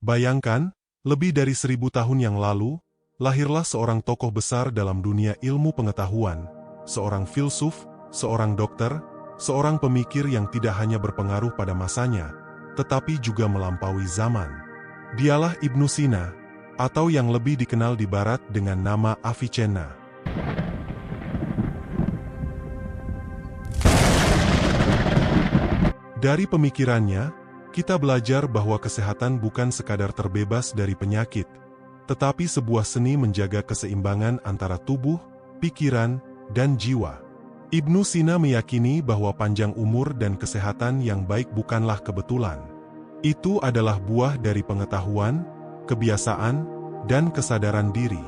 Bayangkan, lebih dari 1000 tahun yang lalu, lahirlah seorang tokoh besar dalam dunia ilmu pengetahuan, seorang filsuf, seorang dokter, seorang pemikir yang tidak hanya berpengaruh pada masanya, tetapi juga melampaui zaman. Dialah Ibnu Sina, atau yang lebih dikenal di barat dengan nama Avicenna. Dari pemikirannya, kita belajar bahwa kesehatan bukan sekadar terbebas dari penyakit, tetapi sebuah seni menjaga keseimbangan antara tubuh, pikiran, dan jiwa. Ibnu Sina meyakini bahwa panjang umur dan kesehatan yang baik bukanlah kebetulan. Itu adalah buah dari pengetahuan, kebiasaan, dan kesadaran diri.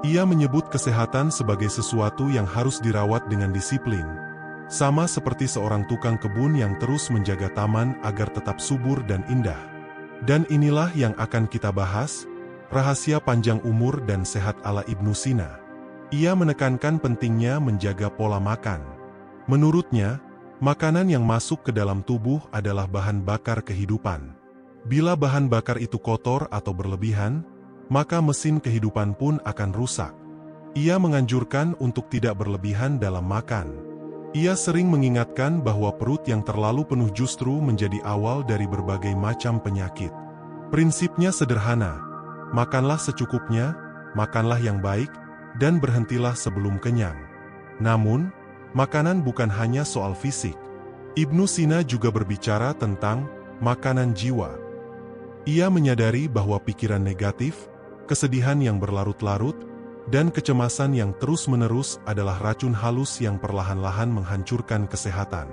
Ia menyebut kesehatan sebagai sesuatu yang harus dirawat dengan disiplin, sama seperti seorang tukang kebun yang terus menjaga taman agar tetap subur dan indah. Dan inilah yang akan kita bahas, rahasia panjang umur dan sehat ala Ibnu Sina. Ia menekankan pentingnya menjaga pola makan. Menurutnya, makanan yang masuk ke dalam tubuh adalah bahan bakar kehidupan. Bila bahan bakar itu kotor atau berlebihan, maka mesin kehidupan pun akan rusak. Ia menganjurkan untuk tidak berlebihan dalam makan. Ia sering mengingatkan bahwa perut yang terlalu penuh justru menjadi awal dari berbagai macam penyakit. Prinsipnya sederhana, makanlah secukupnya, makanlah yang baik, dan berhentilah sebelum kenyang. Namun, makanan bukan hanya soal fisik. Ibnu Sina juga berbicara tentang makanan jiwa. Ia menyadari bahwa pikiran negatif, kesedihan yang berlarut-larut, dan kecemasan yang terus-menerus adalah racun halus yang perlahan-lahan menghancurkan kesehatan.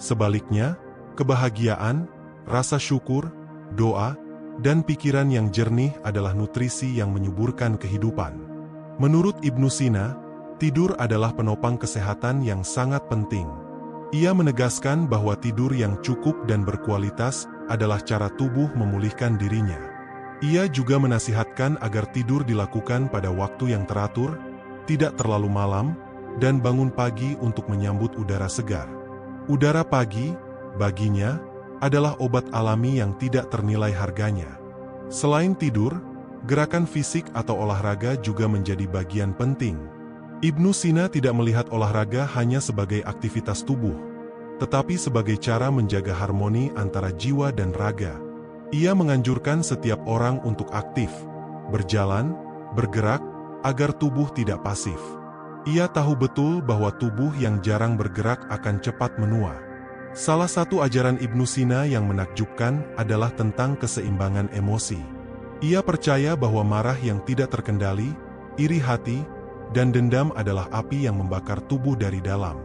Sebaliknya, kebahagiaan, rasa syukur, doa, dan pikiran yang jernih adalah nutrisi yang menyuburkan kehidupan. Menurut Ibnu Sina, tidur adalah penopang kesehatan yang sangat penting. Ia menegaskan bahwa tidur yang cukup dan berkualitas adalah cara tubuh memulihkan dirinya. Ia juga menasihatkan agar tidur dilakukan pada waktu yang teratur, tidak terlalu malam, dan bangun pagi untuk menyambut udara segar. Udara pagi, baginya, adalah obat alami yang tidak ternilai harganya. Selain tidur, gerakan fisik atau olahraga juga menjadi bagian penting. Ibnu Sina tidak melihat olahraga hanya sebagai aktivitas tubuh, tetapi sebagai cara menjaga harmoni antara jiwa dan raga. Ia menganjurkan setiap orang untuk aktif, berjalan, bergerak, agar tubuh tidak pasif. Ia tahu betul bahwa tubuh yang jarang bergerak akan cepat menua. Salah satu ajaran Ibnu Sina yang menakjubkan adalah tentang keseimbangan emosi. Ia percaya bahwa marah yang tidak terkendali, iri hati, dan dendam adalah api yang membakar tubuh dari dalam.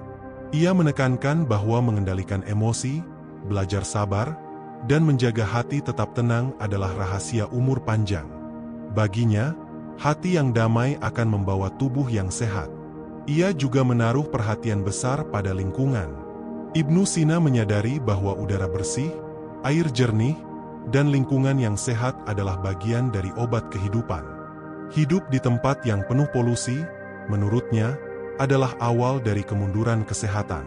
Ia menekankan bahwa mengendalikan emosi, belajar sabar, dan menjaga hati tetap tenang adalah rahasia umur panjang. Baginya, hati yang damai akan membawa tubuh yang sehat. Ia juga menaruh perhatian besar pada lingkungan. Ibnu Sina menyadari bahwa udara bersih, air jernih, dan lingkungan yang sehat adalah bagian dari obat kehidupan. Hidup di tempat yang penuh polusi, menurutnya, adalah awal dari kemunduran kesehatan.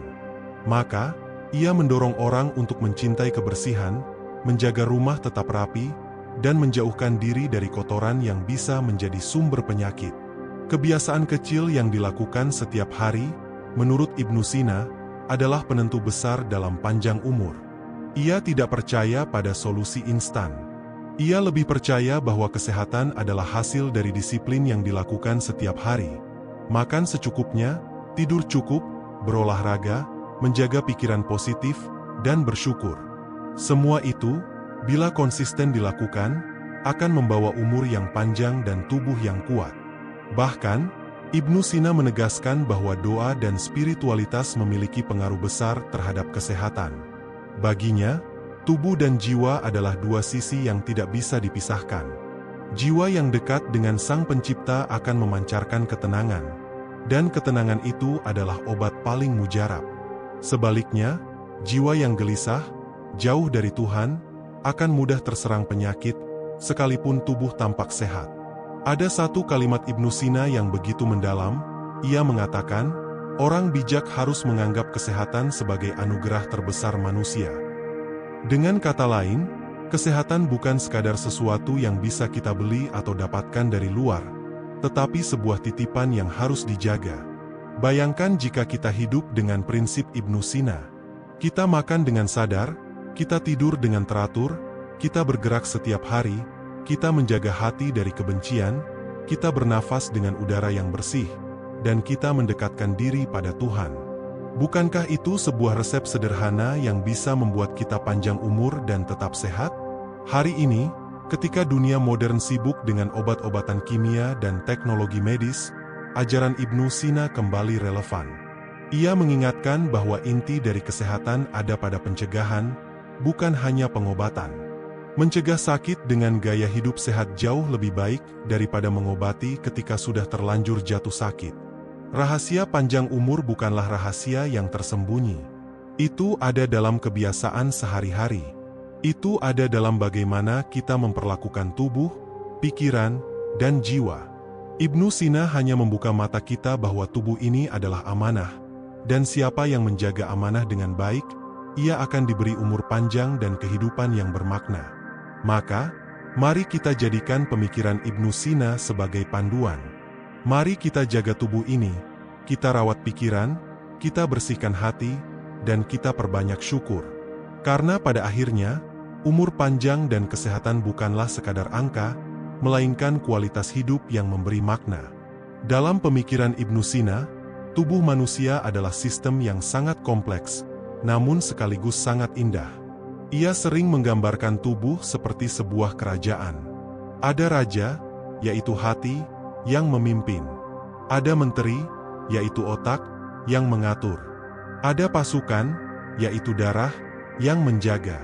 Maka, ia mendorong orang untuk mencintai kebersihan, menjaga rumah tetap rapi, dan menjauhkan diri dari kotoran yang bisa menjadi sumber penyakit. Kebiasaan kecil yang dilakukan setiap hari, menurut Ibnu Sina, adalah penentu besar dalam panjang umur. Ia tidak percaya pada solusi instan. Ia lebih percaya bahwa kesehatan adalah hasil dari disiplin yang dilakukan setiap hari. Makan secukupnya, tidur cukup, berolahraga, menjaga pikiran positif, dan bersyukur. Semua itu, bila konsisten dilakukan, akan membawa umur yang panjang dan tubuh yang kuat. Bahkan, Ibnu Sina menegaskan bahwa doa dan spiritualitas memiliki pengaruh besar terhadap kesehatan. Baginya, tubuh dan jiwa adalah dua sisi yang tidak bisa dipisahkan. Jiwa yang dekat dengan Sang Pencipta akan memancarkan ketenangan, dan ketenangan itu adalah obat paling mujarab. Sebaliknya, jiwa yang gelisah, jauh dari Tuhan, akan mudah terserang penyakit, sekalipun tubuh tampak sehat. Ada satu kalimat Ibnu Sina yang begitu mendalam. Ia mengatakan, orang bijak harus menganggap kesehatan sebagai anugerah terbesar manusia. Dengan kata lain, Kesehatan bukan sekadar sesuatu yang bisa kita beli atau dapatkan dari luar, tetapi sebuah titipan yang harus dijaga. Bayangkan jika kita hidup dengan prinsip Ibnu Sina. Kita makan dengan sadar, kita tidur dengan teratur, kita bergerak setiap hari, kita menjaga hati dari kebencian, kita bernafas dengan udara yang bersih, dan kita mendekatkan diri pada Tuhan. Bukankah itu sebuah resep sederhana yang bisa membuat kita panjang umur dan tetap sehat? Hari ini, ketika dunia modern sibuk dengan obat-obatan kimia dan teknologi medis, ajaran Ibnu Sina kembali relevan. Ia mengingatkan bahwa inti dari kesehatan ada pada pencegahan, bukan hanya pengobatan. Mencegah sakit dengan gaya hidup sehat jauh lebih baik daripada mengobati ketika sudah terlanjur jatuh sakit. Rahasia panjang umur bukanlah rahasia yang tersembunyi. Itu ada dalam kebiasaan sehari-hari. Itu ada dalam bagaimana kita memperlakukan tubuh, pikiran, dan jiwa. Ibnu Sina hanya membuka mata kita bahwa tubuh ini adalah amanah, dan siapa yang menjaga amanah dengan baik, ia akan diberi umur panjang dan kehidupan yang bermakna. Maka, mari kita jadikan pemikiran Ibnu Sina sebagai panduan. Mari kita jaga tubuh ini, kita rawat pikiran, kita bersihkan hati, dan kita perbanyak syukur. Karena pada akhirnya, umur panjang dan kesehatan bukanlah sekadar angka, melainkan kualitas hidup yang memberi makna. Dalam pemikiran Ibnu Sina, tubuh manusia adalah sistem yang sangat kompleks, namun sekaligus sangat indah. Ia sering menggambarkan tubuh seperti sebuah kerajaan. Ada raja, yaitu hati, yang memimpin. Ada menteri, yaitu otak, yang mengatur. Ada pasukan, yaitu darah, yang menjaga.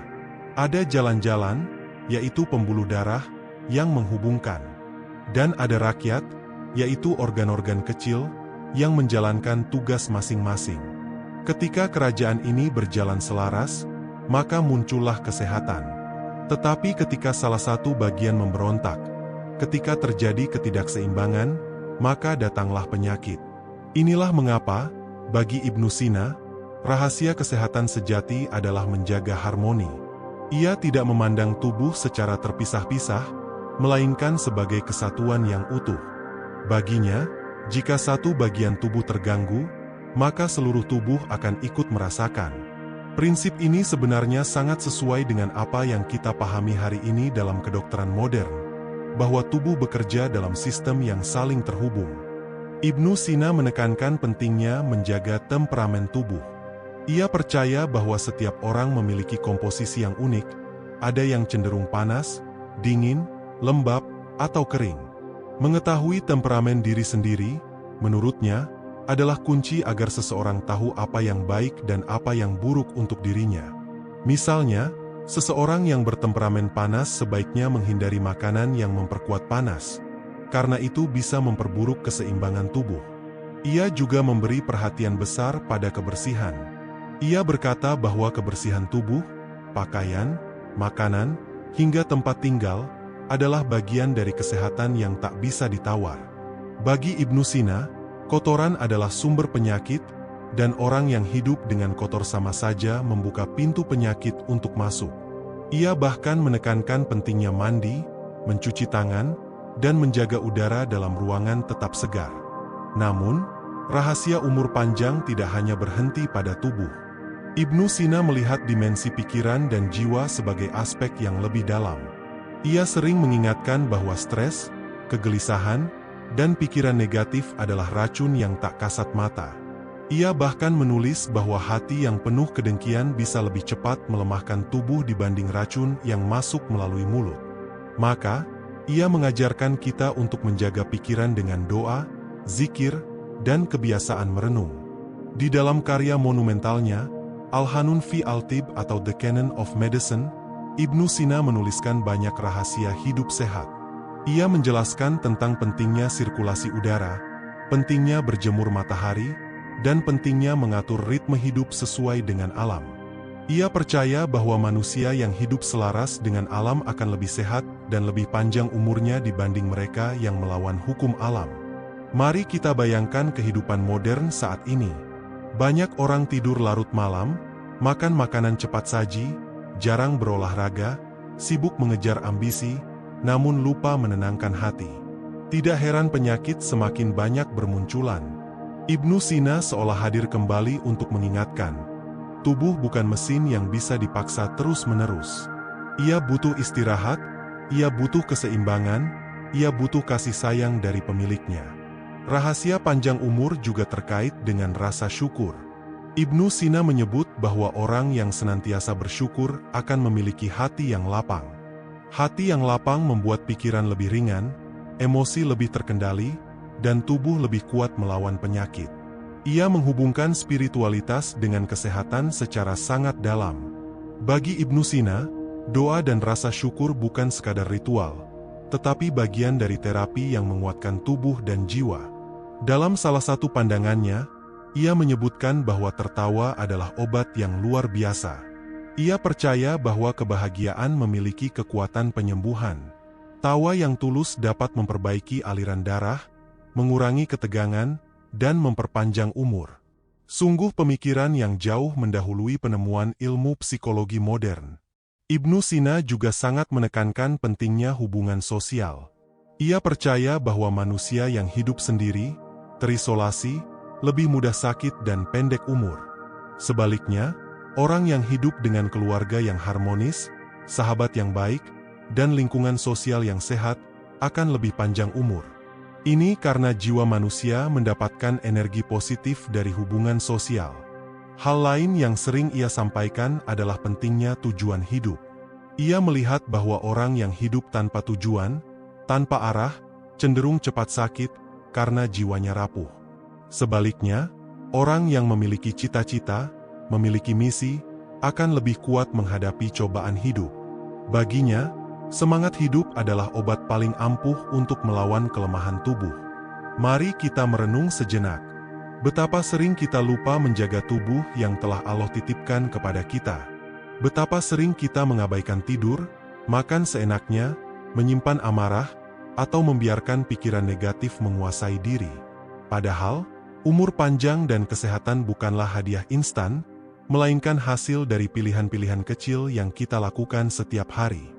Ada jalan-jalan, yaitu pembuluh darah, yang menghubungkan. Dan ada rakyat, yaitu organ-organ kecil, yang menjalankan tugas masing-masing. Ketika kerajaan ini berjalan selaras, maka muncullah kesehatan. Tetapi ketika salah satu bagian memberontak, ketika terjadi ketidakseimbangan, maka datanglah penyakit. Inilah mengapa, bagi Ibnu Sina, rahasia kesehatan sejati adalah menjaga harmoni. Ia tidak memandang tubuh secara terpisah-pisah, melainkan sebagai kesatuan yang utuh. Baginya, jika satu bagian tubuh terganggu, maka seluruh tubuh akan ikut merasakan. Prinsip ini sebenarnya sangat sesuai dengan apa yang kita pahami hari ini dalam kedokteran modern, bahwa tubuh bekerja dalam sistem yang saling terhubung. Ibnu Sina menekankan pentingnya menjaga temperamen tubuh. Ia percaya bahwa setiap orang memiliki komposisi yang unik, ada yang cenderung panas, dingin, lembab, atau kering. Mengetahui temperamen diri sendiri, menurutnya, adalah kunci agar seseorang tahu apa yang baik dan apa yang buruk untuk dirinya. Misalnya, seseorang yang bertemperamen panas sebaiknya menghindari makanan yang memperkuat panas, karena itu bisa memperburuk keseimbangan tubuh. Ia juga memberi perhatian besar pada kebersihan. Ia berkata bahwa kebersihan tubuh, pakaian, makanan, hingga tempat tinggal, adalah bagian dari kesehatan yang tak bisa ditawar. Bagi Ibnu Sina, kotoran adalah sumber penyakit, dan orang yang hidup dengan kotor sama saja membuka pintu penyakit untuk masuk. Ia bahkan menekankan pentingnya mandi, mencuci tangan, dan menjaga udara dalam ruangan tetap segar. Namun, rahasia umur panjang tidak hanya berhenti pada tubuh. Ibnu Sina melihat dimensi pikiran dan jiwa sebagai aspek yang lebih dalam. Ia sering mengingatkan bahwa stres, kegelisahan, dan pikiran negatif adalah racun yang tak kasat mata. Ia bahkan menulis bahwa hati yang penuh kedengkian bisa lebih cepat melemahkan tubuh dibanding racun yang masuk melalui mulut. Maka, ia mengajarkan kita untuk menjaga pikiran dengan doa, zikir, dan kebiasaan merenung. Di dalam karya monumentalnya, Al-Hanun fi Al-Tib atau The Canon of Medicine, Ibnu Sina menuliskan banyak rahasia hidup sehat. Ia menjelaskan tentang pentingnya sirkulasi udara, pentingnya berjemur matahari, dan pentingnya mengatur ritme hidup sesuai dengan alam. Ia percaya bahwa manusia yang hidup selaras dengan alam akan lebih sehat dan lebih panjang umurnya dibanding mereka yang melawan hukum alam. Mari kita bayangkan kehidupan modern saat ini. Banyak orang tidur larut malam, makan makanan cepat saji, jarang berolahraga, sibuk mengejar ambisi, namun lupa menenangkan hati. Tidak heran penyakit semakin banyak bermunculan. Ibnu Sina seolah hadir kembali untuk mengingatkan, tubuh bukan mesin yang bisa dipaksa terus-menerus. Ia butuh istirahat, ia butuh keseimbangan, ia butuh kasih sayang dari pemiliknya. Rahasia panjang umur juga terkait dengan rasa syukur. Ibnu Sina menyebut bahwa orang yang senantiasa bersyukur akan memiliki hati yang lapang. Hati yang lapang membuat pikiran lebih ringan, emosi lebih terkendali, dan tubuh lebih kuat melawan penyakit. Ia menghubungkan spiritualitas dengan kesehatan secara sangat dalam. Bagi Ibnu Sina, doa dan rasa syukur bukan sekadar ritual, tetapi bagian dari terapi yang menguatkan tubuh dan jiwa. Dalam salah satu pandangannya, ia menyebutkan bahwa tertawa adalah obat yang luar biasa. Ia percaya bahwa kebahagiaan memiliki kekuatan penyembuhan. Tawa yang tulus dapat memperbaiki aliran darah, mengurangi ketegangan, dan memperpanjang umur. Sungguh pemikiran yang jauh mendahului penemuan ilmu psikologi modern. Ibnu Sina juga sangat menekankan pentingnya hubungan sosial. Ia percaya bahwa manusia yang hidup sendiri, terisolasi, lebih mudah sakit dan pendek umur. Sebaliknya, orang yang hidup dengan keluarga yang harmonis, sahabat yang baik, dan lingkungan sosial yang sehat, akan lebih panjang umur. Ini karena jiwa manusia mendapatkan energi positif dari hubungan sosial. Hal lain yang sering ia sampaikan adalah pentingnya tujuan hidup. Ia melihat bahwa orang yang hidup tanpa tujuan, tanpa arah, cenderung cepat sakit karena jiwanya rapuh. Sebaliknya, orang yang memiliki cita-cita, memiliki misi, akan lebih kuat menghadapi cobaan hidup. Baginya, semangat hidup adalah obat paling ampuh untuk melawan kelemahan tubuh. Mari kita merenung sejenak. Betapa sering kita lupa menjaga tubuh yang telah Allah titipkan kepada kita. Betapa sering kita mengabaikan tidur, makan seenaknya, menyimpan amarah, atau membiarkan pikiran negatif menguasai diri. Padahal, umur panjang dan kesehatan bukanlah hadiah instan, melainkan hasil dari pilihan-pilihan kecil yang kita lakukan setiap hari.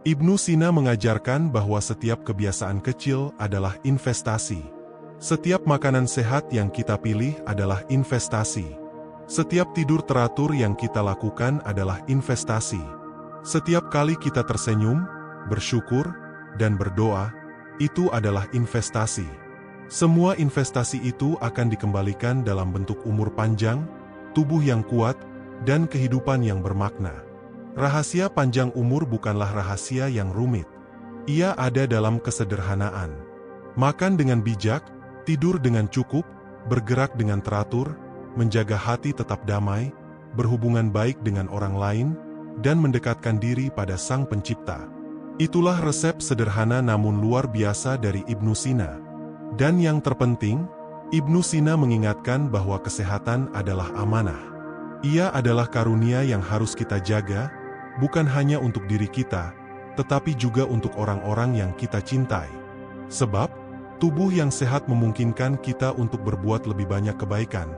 Ibnu Sina mengajarkan bahwa setiap kebiasaan kecil adalah investasi. Setiap makanan sehat yang kita pilih adalah investasi. Setiap tidur teratur yang kita lakukan adalah investasi. Setiap kali kita tersenyum, bersyukur, dan berdoa, itu adalah investasi. Semua investasi itu akan dikembalikan dalam bentuk umur panjang, tubuh yang kuat, dan kehidupan yang bermakna. Rahasia panjang umur bukanlah rahasia yang rumit. Ia ada dalam kesederhanaan. Makan dengan bijak, tidur dengan cukup, bergerak dengan teratur, menjaga hati tetap damai, berhubungan baik dengan orang lain, dan mendekatkan diri pada Sang Pencipta. Itulah resep sederhana namun luar biasa dari Ibnu Sina. Dan yang terpenting, Ibnu Sina mengingatkan bahwa kesehatan adalah amanah. Ia adalah karunia yang harus kita jaga, bukan hanya untuk diri kita, tetapi juga untuk orang-orang yang kita cintai. Sebab, tubuh yang sehat memungkinkan kita untuk berbuat lebih banyak kebaikan,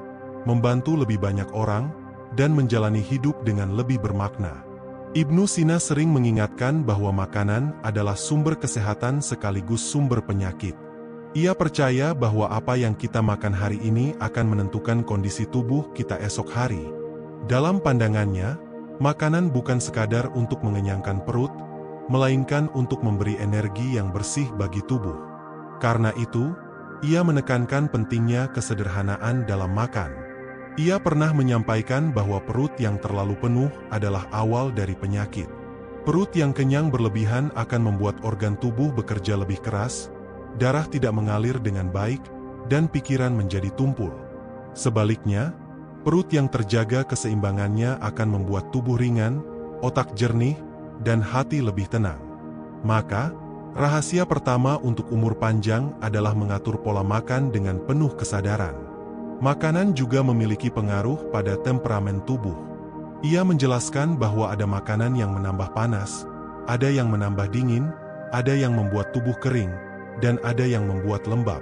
membantu lebih banyak orang, dan menjalani hidup dengan lebih bermakna. Ibnu Sina sering mengingatkan bahwa makanan adalah sumber kesehatan sekaligus sumber penyakit. Ia percaya bahwa apa yang kita makan hari ini akan menentukan kondisi tubuh kita esok hari. Dalam pandangannya, makanan bukan sekadar untuk mengenyangkan perut, melainkan untuk memberi energi yang bersih bagi tubuh. Karena itu, ia menekankan pentingnya kesederhanaan dalam makan. Ia pernah menyampaikan bahwa perut yang terlalu penuh adalah awal dari penyakit. Perut yang kenyang berlebihan akan membuat organ tubuh bekerja lebih keras, darah tidak mengalir dengan baik, dan pikiran menjadi tumpul. Sebaliknya, perut yang terjaga keseimbangannya akan membuat tubuh ringan, otak jernih, dan hati lebih tenang. Maka, rahasia pertama untuk umur panjang adalah mengatur pola makan dengan penuh kesadaran. Makanan juga memiliki pengaruh pada temperamen tubuh. Ia menjelaskan bahwa ada makanan yang menambah panas, ada yang menambah dingin, ada yang membuat tubuh kering, dan ada yang membuat lembab.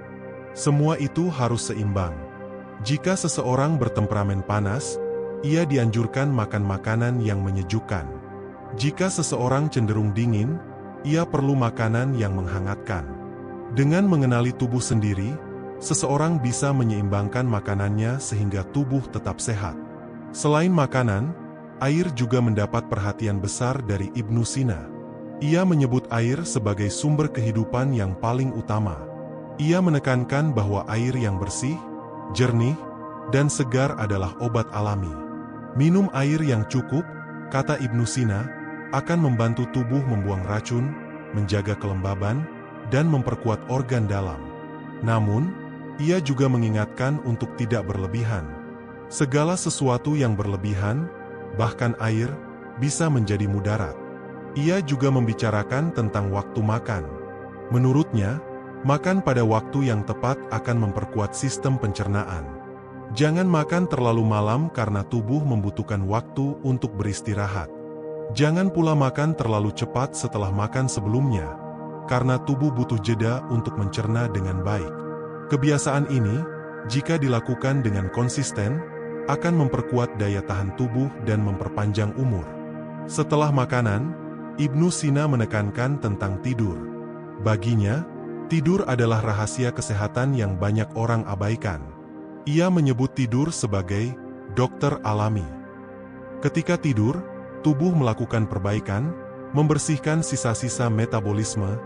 Semua itu harus seimbang. Jika seseorang bertemperamen panas, ia dianjurkan makan makanan yang menyejukkan. Jika seseorang cenderung dingin, ia perlu makanan yang menghangatkan. Dengan mengenali tubuh sendiri, seseorang bisa menyeimbangkan makanannya sehingga tubuh tetap sehat. Selain makanan, air juga mendapat perhatian besar dari Ibnu Sina. Ia menyebut air sebagai sumber kehidupan yang paling utama. Ia menekankan bahwa air yang bersih, jernih, dan segar adalah obat alami. Minum air yang cukup, kata Ibnu Sina, akan membantu tubuh membuang racun, menjaga kelembaban, dan memperkuat organ dalam. Namun, ia juga mengingatkan untuk tidak berlebihan. Segala sesuatu yang berlebihan, bahkan air, bisa menjadi mudarat. Ia juga membicarakan tentang waktu makan. Menurutnya, makan pada waktu yang tepat akan memperkuat sistem pencernaan. Jangan makan terlalu malam karena tubuh membutuhkan waktu untuk beristirahat. Jangan pula makan terlalu cepat setelah makan sebelumnya, karena tubuh butuh jeda untuk mencerna dengan baik. Kebiasaan ini, jika dilakukan dengan konsisten, akan memperkuat daya tahan tubuh dan memperpanjang umur. Setelah makanan, Ibnu Sina menekankan tentang tidur. Baginya, tidur adalah rahasia kesehatan yang banyak orang abaikan. Ia menyebut tidur sebagai dokter alami. Ketika tidur, tubuh melakukan perbaikan, membersihkan sisa-sisa metabolisme,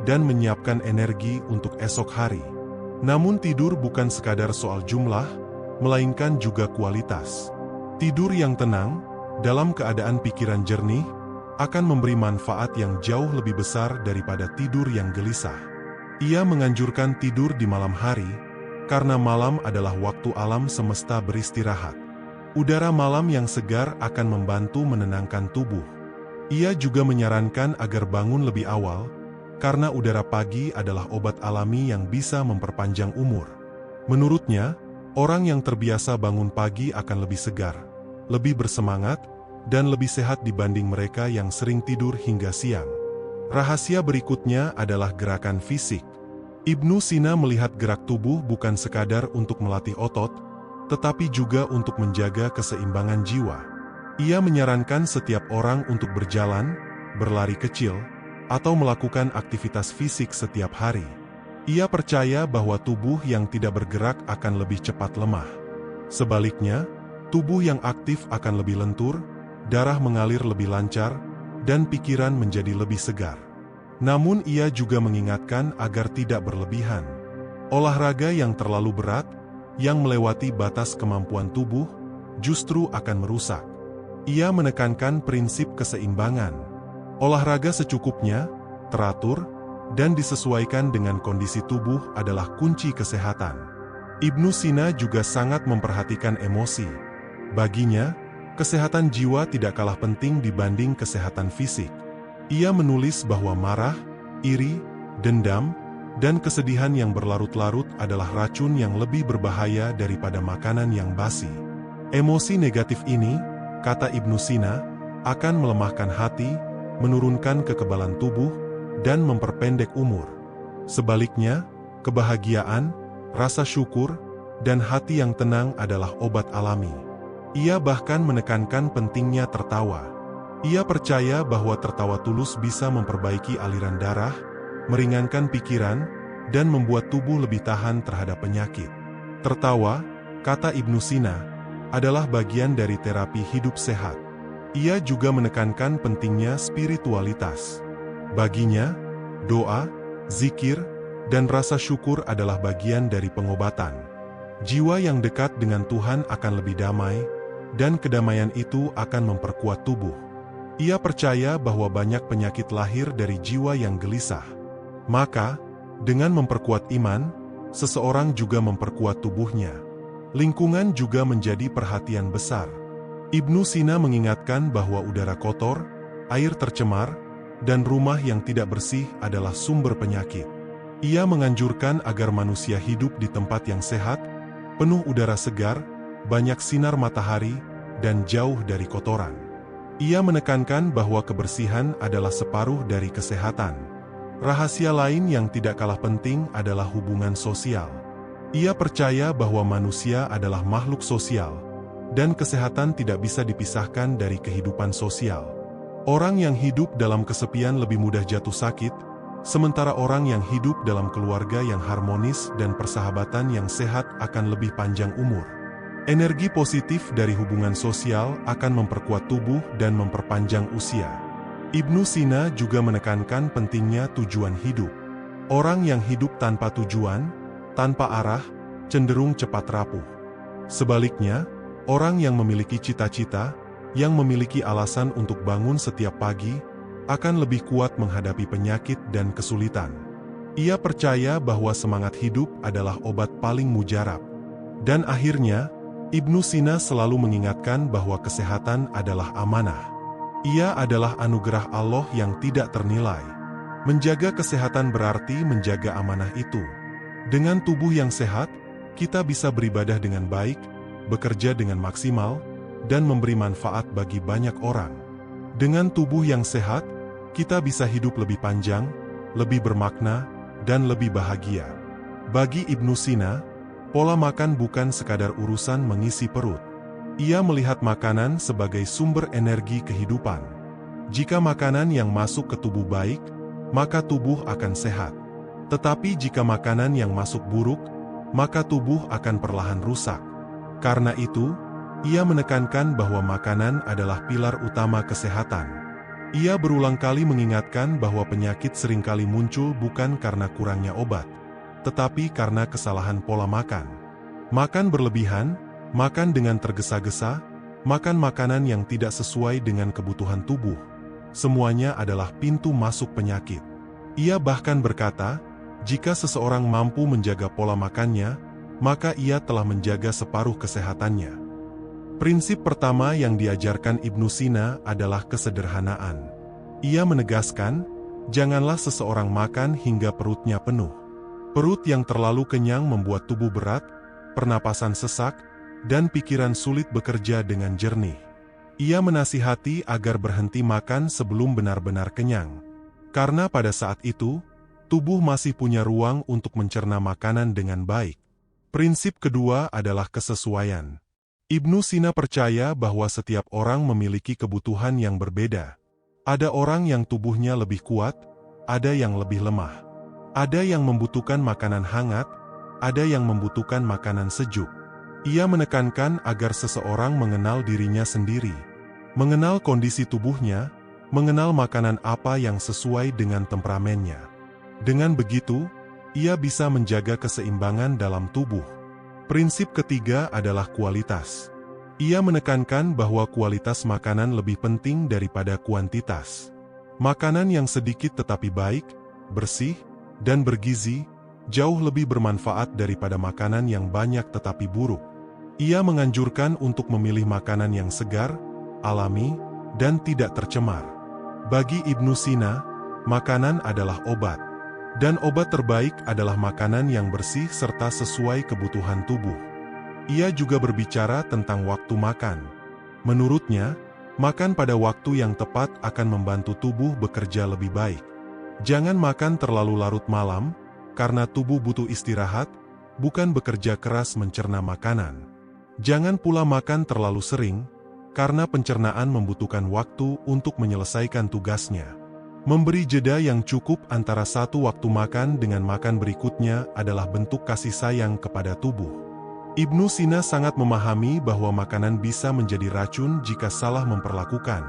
dan menyiapkan energi untuk esok hari. Namun tidur bukan sekadar soal jumlah, melainkan juga kualitas. Tidur yang tenang, dalam keadaan pikiran jernih, akan memberi manfaat yang jauh lebih besar daripada tidur yang gelisah. Ia menganjurkan tidur di malam hari, karena malam adalah waktu alam semesta beristirahat. Udara malam yang segar akan membantu menenangkan tubuh. Ia juga menyarankan agar bangun lebih awal, karena udara pagi adalah obat alami yang bisa memperpanjang umur. Menurutnya, orang yang terbiasa bangun pagi akan lebih segar, lebih bersemangat, dan lebih sehat dibanding mereka yang sering tidur hingga siang. Rahasia berikutnya adalah gerakan fisik. Ibnu Sina melihat gerak tubuh bukan sekadar untuk melatih otot, tetapi juga untuk menjaga keseimbangan jiwa. Ia menyarankan setiap orang untuk berjalan, berlari kecil, atau melakukan aktivitas fisik setiap hari. Ia percaya bahwa tubuh yang tidak bergerak akan lebih cepat lemah. Sebaliknya, tubuh yang aktif akan lebih lentur, darah mengalir lebih lancar, dan pikiran menjadi lebih segar. Namun ia juga mengingatkan agar tidak berlebihan. Olahraga yang terlalu berat, yang melewati batas kemampuan tubuh, justru akan merusak. Ia menekankan prinsip keseimbangan. Olahraga secukupnya, teratur, dan disesuaikan dengan kondisi tubuh adalah kunci kesehatan. Ibnu Sina juga sangat memperhatikan emosi. Baginya, kesehatan jiwa tidak kalah penting dibanding kesehatan fisik. Ia menulis bahwa marah, iri, dendam, dan kesedihan yang berlarut-larut adalah racun yang lebih berbahaya daripada makanan yang basi. Emosi negatif ini, kata Ibnu Sina, akan melemahkan hati, menurunkan kekebalan tubuh, dan memperpendek umur. Sebaliknya, kebahagiaan, rasa syukur, dan hati yang tenang adalah obat alami. Ia bahkan menekankan pentingnya tertawa. Ia percaya bahwa tertawa tulus bisa memperbaiki aliran darah, meringankan pikiran, dan membuat tubuh lebih tahan terhadap penyakit. Tertawa, kata Ibnu Sina, adalah bagian dari terapi hidup sehat. Ia juga menekankan pentingnya spiritualitas. Baginya, doa, zikir, dan rasa syukur adalah bagian dari pengobatan. Jiwa yang dekat dengan Tuhan akan lebih damai, dan kedamaian itu akan memperkuat tubuh. Ia percaya bahwa banyak penyakit lahir dari jiwa yang gelisah. Maka, dengan memperkuat iman, seseorang juga memperkuat tubuhnya. Lingkungan juga menjadi perhatian besar. Ibnu Sina mengingatkan bahwa udara kotor, air tercemar, dan rumah yang tidak bersih adalah sumber penyakit. Ia menganjurkan agar manusia hidup di tempat yang sehat, penuh udara segar, banyak sinar matahari, dan jauh dari kotoran. Ia menekankan bahwa kebersihan adalah separuh dari kesehatan. Rahasia lain yang tidak kalah penting adalah hubungan sosial. Ia percaya bahwa manusia adalah makhluk sosial, dan kesehatan tidak bisa dipisahkan dari kehidupan sosial. Orang yang hidup dalam kesepian lebih mudah jatuh sakit, sementara orang yang hidup dalam keluarga yang harmonis dan persahabatan yang sehat akan lebih panjang umur. Energi positif dari hubungan sosial akan memperkuat tubuh dan memperpanjang usia. Ibnu Sina juga menekankan pentingnya tujuan hidup. Orang yang hidup tanpa tujuan, tanpa arah, cenderung cepat rapuh. Sebaliknya, orang yang memiliki cita-cita, yang memiliki alasan untuk bangun setiap pagi, akan lebih kuat menghadapi penyakit dan kesulitan. Ia percaya bahwa semangat hidup adalah obat paling mujarab. Dan akhirnya, Ibnu Sina selalu mengingatkan bahwa kesehatan adalah amanah. Ia adalah anugerah Allah yang tidak ternilai. Menjaga kesehatan berarti menjaga amanah itu. Dengan tubuh yang sehat, kita bisa beribadah dengan baik, bekerja dengan maksimal, dan memberi manfaat bagi banyak orang. Dengan tubuh yang sehat, kita bisa hidup lebih panjang, lebih bermakna, dan lebih bahagia. Bagi Ibnu Sina, pola makan bukan sekadar urusan mengisi perut. Ia melihat makanan sebagai sumber energi kehidupan. Jika makanan yang masuk ke tubuh baik, maka tubuh akan sehat. Tetapi jika makanan yang masuk buruk, maka tubuh akan perlahan rusak. Karena itu, ia menekankan bahwa makanan adalah pilar utama kesehatan. Ia berulang kali mengingatkan bahwa penyakit seringkali muncul bukan karena kurangnya obat, tetapi karena kesalahan pola makan. Makan berlebihan, makan dengan tergesa-gesa, makan makanan yang tidak sesuai dengan kebutuhan tubuh. Semuanya adalah pintu masuk penyakit. Ia bahkan berkata, jika seseorang mampu menjaga pola makannya, maka ia telah menjaga separuh kesehatannya. Prinsip pertama yang diajarkan Ibnu Sina adalah kesederhanaan. Ia menegaskan, janganlah seseorang makan hingga perutnya penuh. Perut yang terlalu kenyang membuat tubuh berat, pernapasan sesak, dan pikiran sulit bekerja dengan jernih. Ia menasihati agar berhenti makan sebelum benar-benar kenyang. Karena pada saat itu, tubuh masih punya ruang untuk mencerna makanan dengan baik. Prinsip kedua adalah kesesuaian. Ibnu Sina percaya bahwa setiap orang memiliki kebutuhan yang berbeda. Ada orang yang tubuhnya lebih kuat, ada yang lebih lemah. Ada yang membutuhkan makanan hangat, ada yang membutuhkan makanan sejuk. Ia menekankan agar seseorang mengenal dirinya sendiri, mengenal kondisi tubuhnya, mengenal makanan apa yang sesuai dengan temperamennya. Dengan begitu, ia bisa menjaga keseimbangan dalam tubuh. Prinsip ketiga adalah kualitas. Ia menekankan bahwa kualitas makanan lebih penting daripada kuantitas. Makanan yang sedikit tetapi baik, bersih, dan bergizi, jauh lebih bermanfaat daripada makanan yang banyak tetapi buruk. Ia menganjurkan untuk memilih makanan yang segar, alami, dan tidak tercemar. Bagi Ibnu Sina, makanan adalah obat. Dan obat terbaik adalah makanan yang bersih serta sesuai kebutuhan tubuh. Ia juga berbicara tentang waktu makan. Menurutnya, makan pada waktu yang tepat akan membantu tubuh bekerja lebih baik. Jangan makan terlalu larut malam, karena tubuh butuh istirahat, bukan bekerja keras mencerna makanan. Jangan pula makan terlalu sering, karena pencernaan membutuhkan waktu untuk menyelesaikan tugasnya. Memberi jeda yang cukup antara satu waktu makan dengan makan berikutnya adalah bentuk kasih sayang kepada tubuh. Ibnu Sina sangat memahami bahwa makanan bisa menjadi racun jika salah memperlakukan.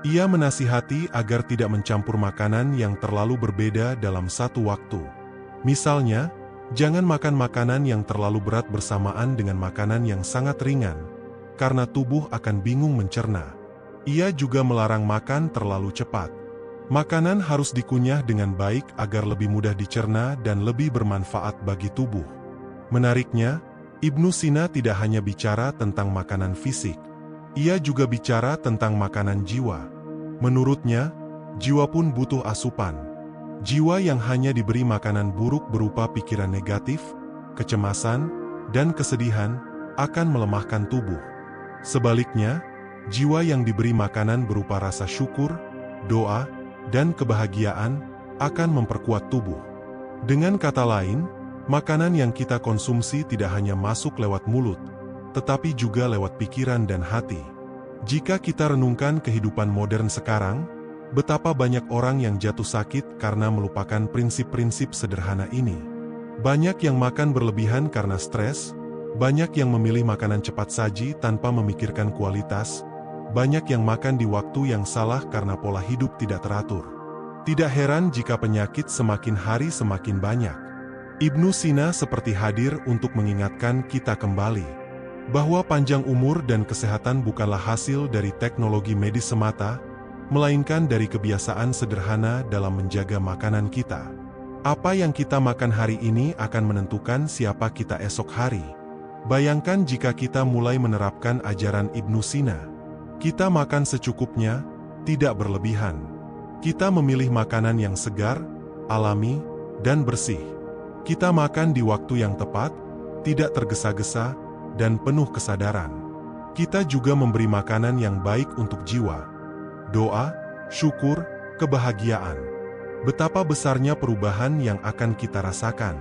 Ia menasihati agar tidak mencampur makanan yang terlalu berbeda dalam satu waktu. Misalnya, jangan makan makanan yang terlalu berat bersamaan dengan makanan yang sangat ringan, karena tubuh akan bingung mencerna. Ia juga melarang makan terlalu cepat. Makanan harus dikunyah dengan baik agar lebih mudah dicerna dan lebih bermanfaat bagi tubuh. Menariknya, Ibnu Sina tidak hanya bicara tentang makanan fisik. Ia juga bicara tentang makanan jiwa. Menurutnya, jiwa pun butuh asupan. Jiwa yang hanya diberi makanan buruk berupa pikiran negatif, kecemasan, dan kesedihan akan melemahkan tubuh. Sebaliknya, jiwa yang diberi makanan berupa rasa syukur, doa, dan kebahagiaan akan memperkuat tubuh. Dengan kata lain, makanan yang kita konsumsi tidak hanya masuk lewat mulut, tetapi juga lewat pikiran dan hati. Jika kita renungkan kehidupan modern sekarang, betapa banyak orang yang jatuh sakit karena melupakan prinsip-prinsip sederhana ini. Banyak yang makan berlebihan karena stres, banyak yang memilih makanan cepat saji tanpa memikirkan kualitas, banyak yang makan di waktu yang salah karena pola hidup tidak teratur. Tidak heran jika penyakit semakin hari semakin banyak. Ibnu Sina seperti hadir untuk mengingatkan kita kembali bahwa panjang umur dan kesehatan bukanlah hasil dari teknologi medis semata, melainkan dari kebiasaan sederhana dalam menjaga makanan kita. Apa yang kita makan hari ini akan menentukan siapa kita esok hari. Bayangkan jika kita mulai menerapkan ajaran Ibnu Sina. Kita makan secukupnya, tidak berlebihan. Kita memilih makanan yang segar, alami, dan bersih. Kita makan di waktu yang tepat, tidak tergesa-gesa, dan penuh kesadaran. Kita juga memberi makanan yang baik untuk jiwa. Doa, syukur, kebahagiaan. Betapa besarnya perubahan yang akan kita rasakan.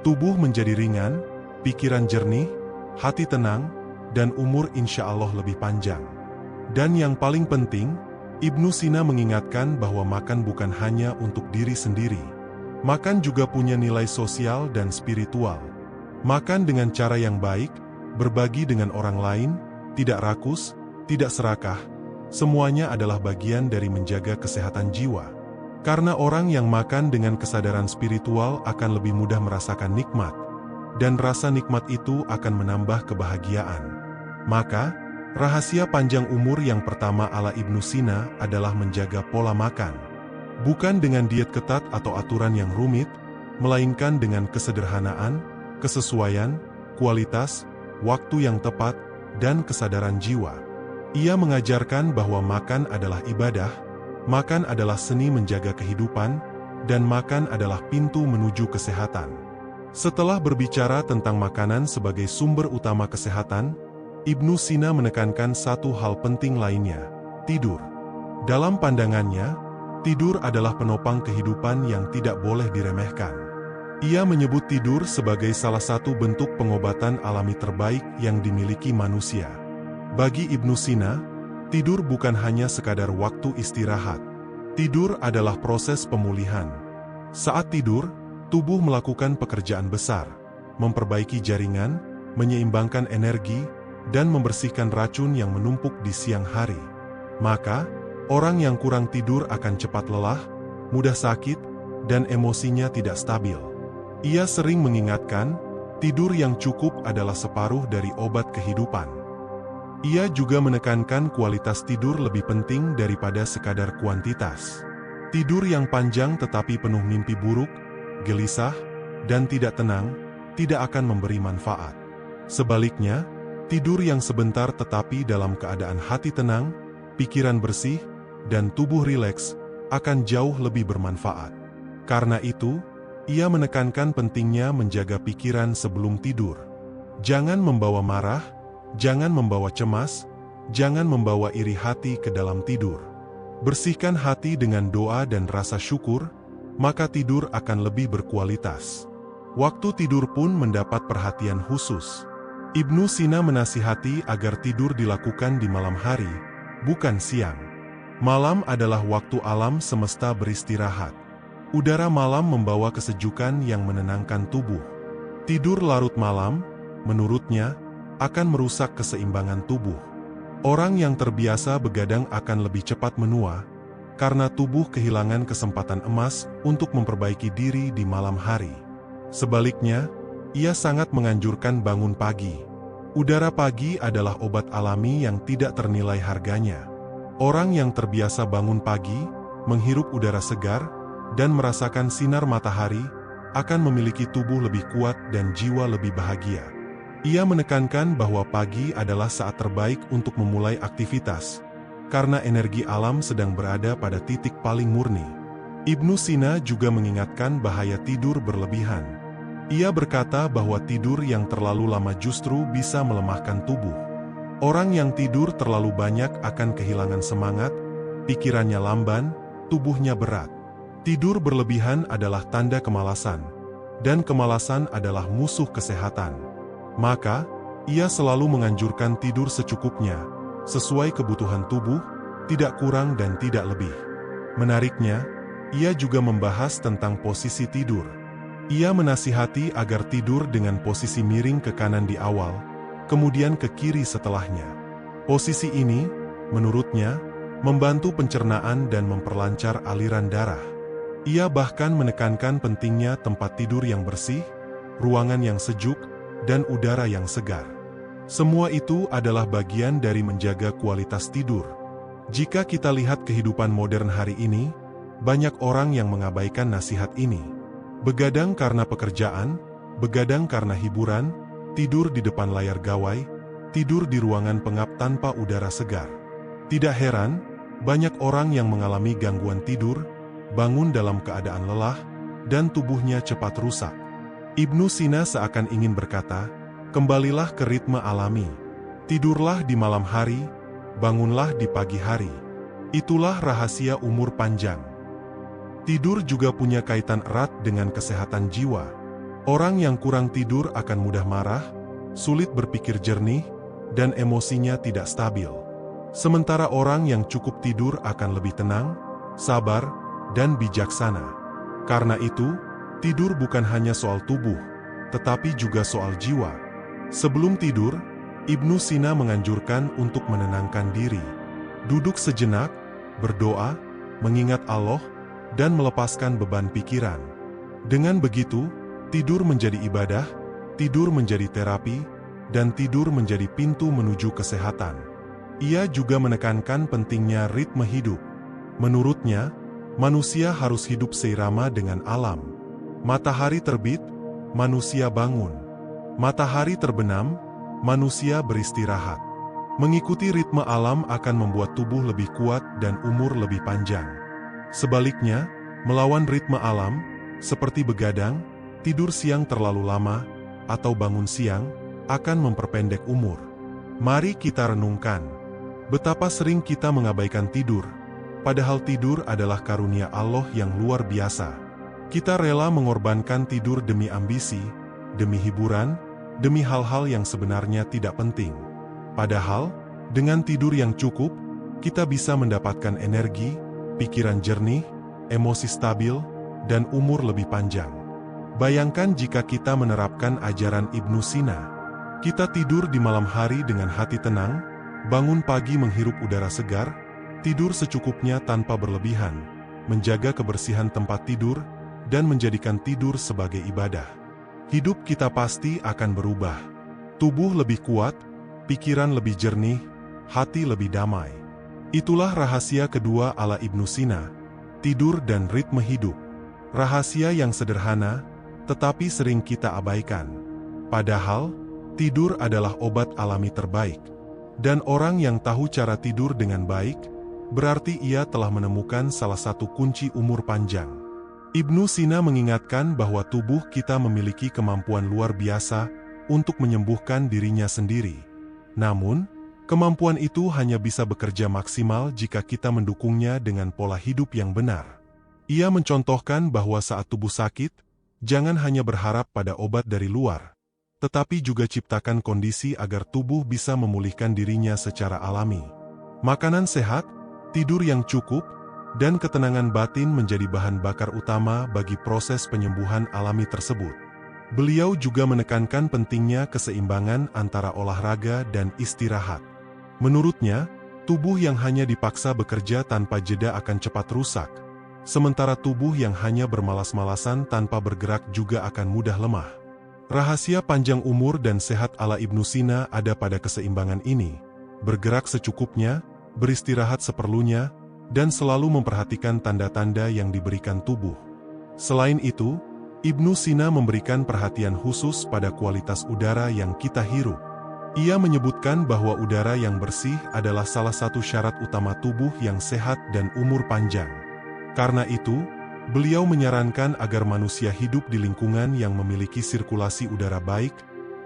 Tubuh menjadi ringan, pikiran jernih, hati tenang, dan umur insya Allah lebih panjang. Dan yang paling penting, Ibnu Sina mengingatkan bahwa makan bukan hanya untuk diri sendiri. Makan juga punya nilai sosial dan spiritual. Makan dengan cara yang baik, berbagi dengan orang lain, tidak rakus, tidak serakah, semuanya adalah bagian dari menjaga kesehatan jiwa. Karena orang yang makan dengan kesadaran spiritual akan lebih mudah merasakan nikmat, dan rasa nikmat itu akan menambah kebahagiaan. Maka, rahasia panjang umur yang pertama ala Ibnu Sina adalah menjaga pola makan. Bukan dengan diet ketat atau aturan yang rumit, melainkan dengan kesederhanaan, kesesuaian, kualitas, waktu yang tepat, dan kesadaran jiwa. Ia mengajarkan bahwa makan adalah ibadah, makan adalah seni menjaga kehidupan, dan makan adalah pintu menuju kesehatan. Setelah berbicara tentang makanan sebagai sumber utama kesehatan, Ibnu Sina menekankan satu hal penting lainnya, tidur. Dalam pandangannya, tidur adalah penopang kehidupan yang tidak boleh diremehkan. Ia menyebut tidur sebagai salah satu bentuk pengobatan alami terbaik yang dimiliki manusia. Bagi Ibnu Sina, tidur bukan hanya sekadar waktu istirahat. Tidur adalah proses pemulihan. Saat tidur, tubuh melakukan pekerjaan besar, memperbaiki jaringan, menyeimbangkan energi, dan membersihkan racun yang menumpuk di siang hari. Maka, orang yang kurang tidur akan cepat lelah, mudah sakit, dan emosinya tidak stabil. Ia sering mengingatkan, tidur yang cukup adalah separuh dari obat kehidupan. Ia juga menekankan kualitas tidur lebih penting daripada sekadar kuantitas. Tidur yang panjang tetapi penuh mimpi buruk, gelisah, dan tidak tenang, tidak akan memberi manfaat. Sebaliknya, tidur yang sebentar tetapi dalam keadaan hati tenang, pikiran bersih, dan tubuh rileks, akan jauh lebih bermanfaat. Karena itu, ia menekankan pentingnya menjaga pikiran sebelum tidur. Jangan membawa marah, jangan membawa cemas, jangan membawa iri hati ke dalam tidur. Bersihkan hati dengan doa dan rasa syukur, maka tidur akan lebih berkualitas. Waktu tidur pun mendapat perhatian khusus. Ibnu Sina menasihati agar tidur dilakukan di malam hari, bukan siang. Malam adalah waktu alam semesta beristirahat. Udara malam membawa kesejukan yang menenangkan tubuh. Tidur larut malam, menurutnya, akan merusak keseimbangan tubuh. Orang yang terbiasa begadang akan lebih cepat menua, karena tubuh kehilangan kesempatan emas untuk memperbaiki diri di malam hari. Sebaliknya, ia sangat menganjurkan bangun pagi. Udara pagi adalah obat alami yang tidak ternilai harganya. Orang yang terbiasa bangun pagi, menghirup udara segar, dan merasakan sinar matahari, akan memiliki tubuh lebih kuat dan jiwa lebih bahagia. Ia menekankan bahwa pagi adalah saat terbaik untuk memulai aktivitas, karena energi alam sedang berada pada titik paling murni. Ibnu Sina juga mengingatkan bahaya tidur berlebihan. Ia berkata bahwa tidur yang terlalu lama justru bisa melemahkan tubuh. Orang yang tidur terlalu banyak akan kehilangan semangat, pikirannya lamban, tubuhnya berat. Tidur berlebihan adalah tanda kemalasan, dan kemalasan adalah musuh kesehatan. Maka, ia selalu menganjurkan tidur secukupnya, sesuai kebutuhan tubuh, tidak kurang dan tidak lebih. Menariknya, ia juga membahas tentang posisi tidur. Ia menasihati agar tidur dengan posisi miring ke kanan di awal, kemudian ke kiri setelahnya. Posisi ini, menurutnya, membantu pencernaan dan memperlancar aliran darah. Ia bahkan menekankan pentingnya tempat tidur yang bersih, ruangan yang sejuk, dan udara yang segar. Semua itu adalah bagian dari menjaga kualitas tidur. Jika kita lihat kehidupan modern hari ini, banyak orang yang mengabaikan nasihat ini. Begadang karena pekerjaan, begadang karena hiburan, tidur di depan layar gawai, tidur di ruangan pengap tanpa udara segar. Tidak heran, banyak orang yang mengalami gangguan tidur, bangun dalam keadaan lelah, dan tubuhnya cepat rusak. Ibnu Sina seakan ingin berkata, kembalilah ke ritme alami. Tidurlah di malam hari, bangunlah di pagi hari. Itulah rahasia umur panjang. Tidur juga punya kaitan erat dengan kesehatan jiwa. Orang yang kurang tidur akan mudah marah, sulit berpikir jernih, dan emosinya tidak stabil. Sementara orang yang cukup tidur akan lebih tenang, sabar, dan bijaksana. Karena itu, tidur bukan hanya soal tubuh, tetapi juga soal jiwa. Sebelum tidur, Ibnu Sina menganjurkan untuk menenangkan diri. Duduk sejenak, berdoa, mengingat Allah, dan melepaskan beban pikiran. Dengan begitu, tidur menjadi ibadah, tidur menjadi terapi, dan tidur menjadi pintu menuju kesehatan. Ia juga menekankan pentingnya ritme hidup. Menurutnya, manusia harus hidup seirama dengan alam. Matahari terbit, manusia bangun. Matahari terbenam, manusia beristirahat. Mengikuti ritme alam akan membuat tubuh lebih kuat dan umur lebih panjang. Sebaliknya, melawan ritme alam, seperti begadang, tidur siang terlalu lama, atau bangun siang, akan memperpendek umur. Mari kita renungkan. Betapa sering kita mengabaikan tidur, padahal tidur adalah karunia Allah yang luar biasa. Kita rela mengorbankan tidur demi ambisi, demi hiburan, demi hal-hal yang sebenarnya tidak penting. Padahal, dengan tidur yang cukup, kita bisa mendapatkan energi, pikiran jernih, emosi stabil, dan umur lebih panjang. Bayangkan jika kita menerapkan ajaran Ibnu Sina. Kita tidur di malam hari dengan hati tenang, bangun pagi menghirup udara segar, tidur secukupnya tanpa berlebihan, menjaga kebersihan tempat tidur, dan menjadikan tidur sebagai ibadah. Hidup kita pasti akan berubah. Tubuh lebih kuat, pikiran lebih jernih, hati lebih damai. Itulah rahasia kedua ala Ibnu Sina, tidur dan ritme hidup. Rahasia yang sederhana, tetapi sering kita abaikan. Padahal, tidur adalah obat alami terbaik. Dan orang yang tahu cara tidur dengan baik, berarti ia telah menemukan salah satu kunci umur panjang. Ibnu Sina mengingatkan bahwa tubuh kita memiliki kemampuan luar biasa untuk menyembuhkan dirinya sendiri. Namun, kemampuan itu hanya bisa bekerja maksimal jika kita mendukungnya dengan pola hidup yang benar. Ia mencontohkan bahwa saat tubuh sakit, jangan hanya berharap pada obat dari luar, tetapi juga ciptakan kondisi agar tubuh bisa memulihkan dirinya secara alami. Makanan sehat, tidur yang cukup, dan ketenangan batin menjadi bahan bakar utama bagi proses penyembuhan alami tersebut. Beliau juga menekankan pentingnya keseimbangan antara olahraga dan istirahat. Menurutnya, tubuh yang hanya dipaksa bekerja tanpa jeda akan cepat rusak, sementara tubuh yang hanya bermalas-malasan tanpa bergerak juga akan mudah lemah. Rahasia panjang umur dan sehat ala Ibnu Sina ada pada keseimbangan ini: bergerak secukupnya, beristirahat seperlunya, dan selalu memperhatikan tanda-tanda yang diberikan tubuh. Selain itu, Ibnu Sina memberikan perhatian khusus pada kualitas udara yang kita hirup. Ia menyebutkan bahwa udara yang bersih adalah salah satu syarat utama tubuh yang sehat dan umur panjang. Karena itu, beliau menyarankan agar manusia hidup di lingkungan yang memiliki sirkulasi udara baik,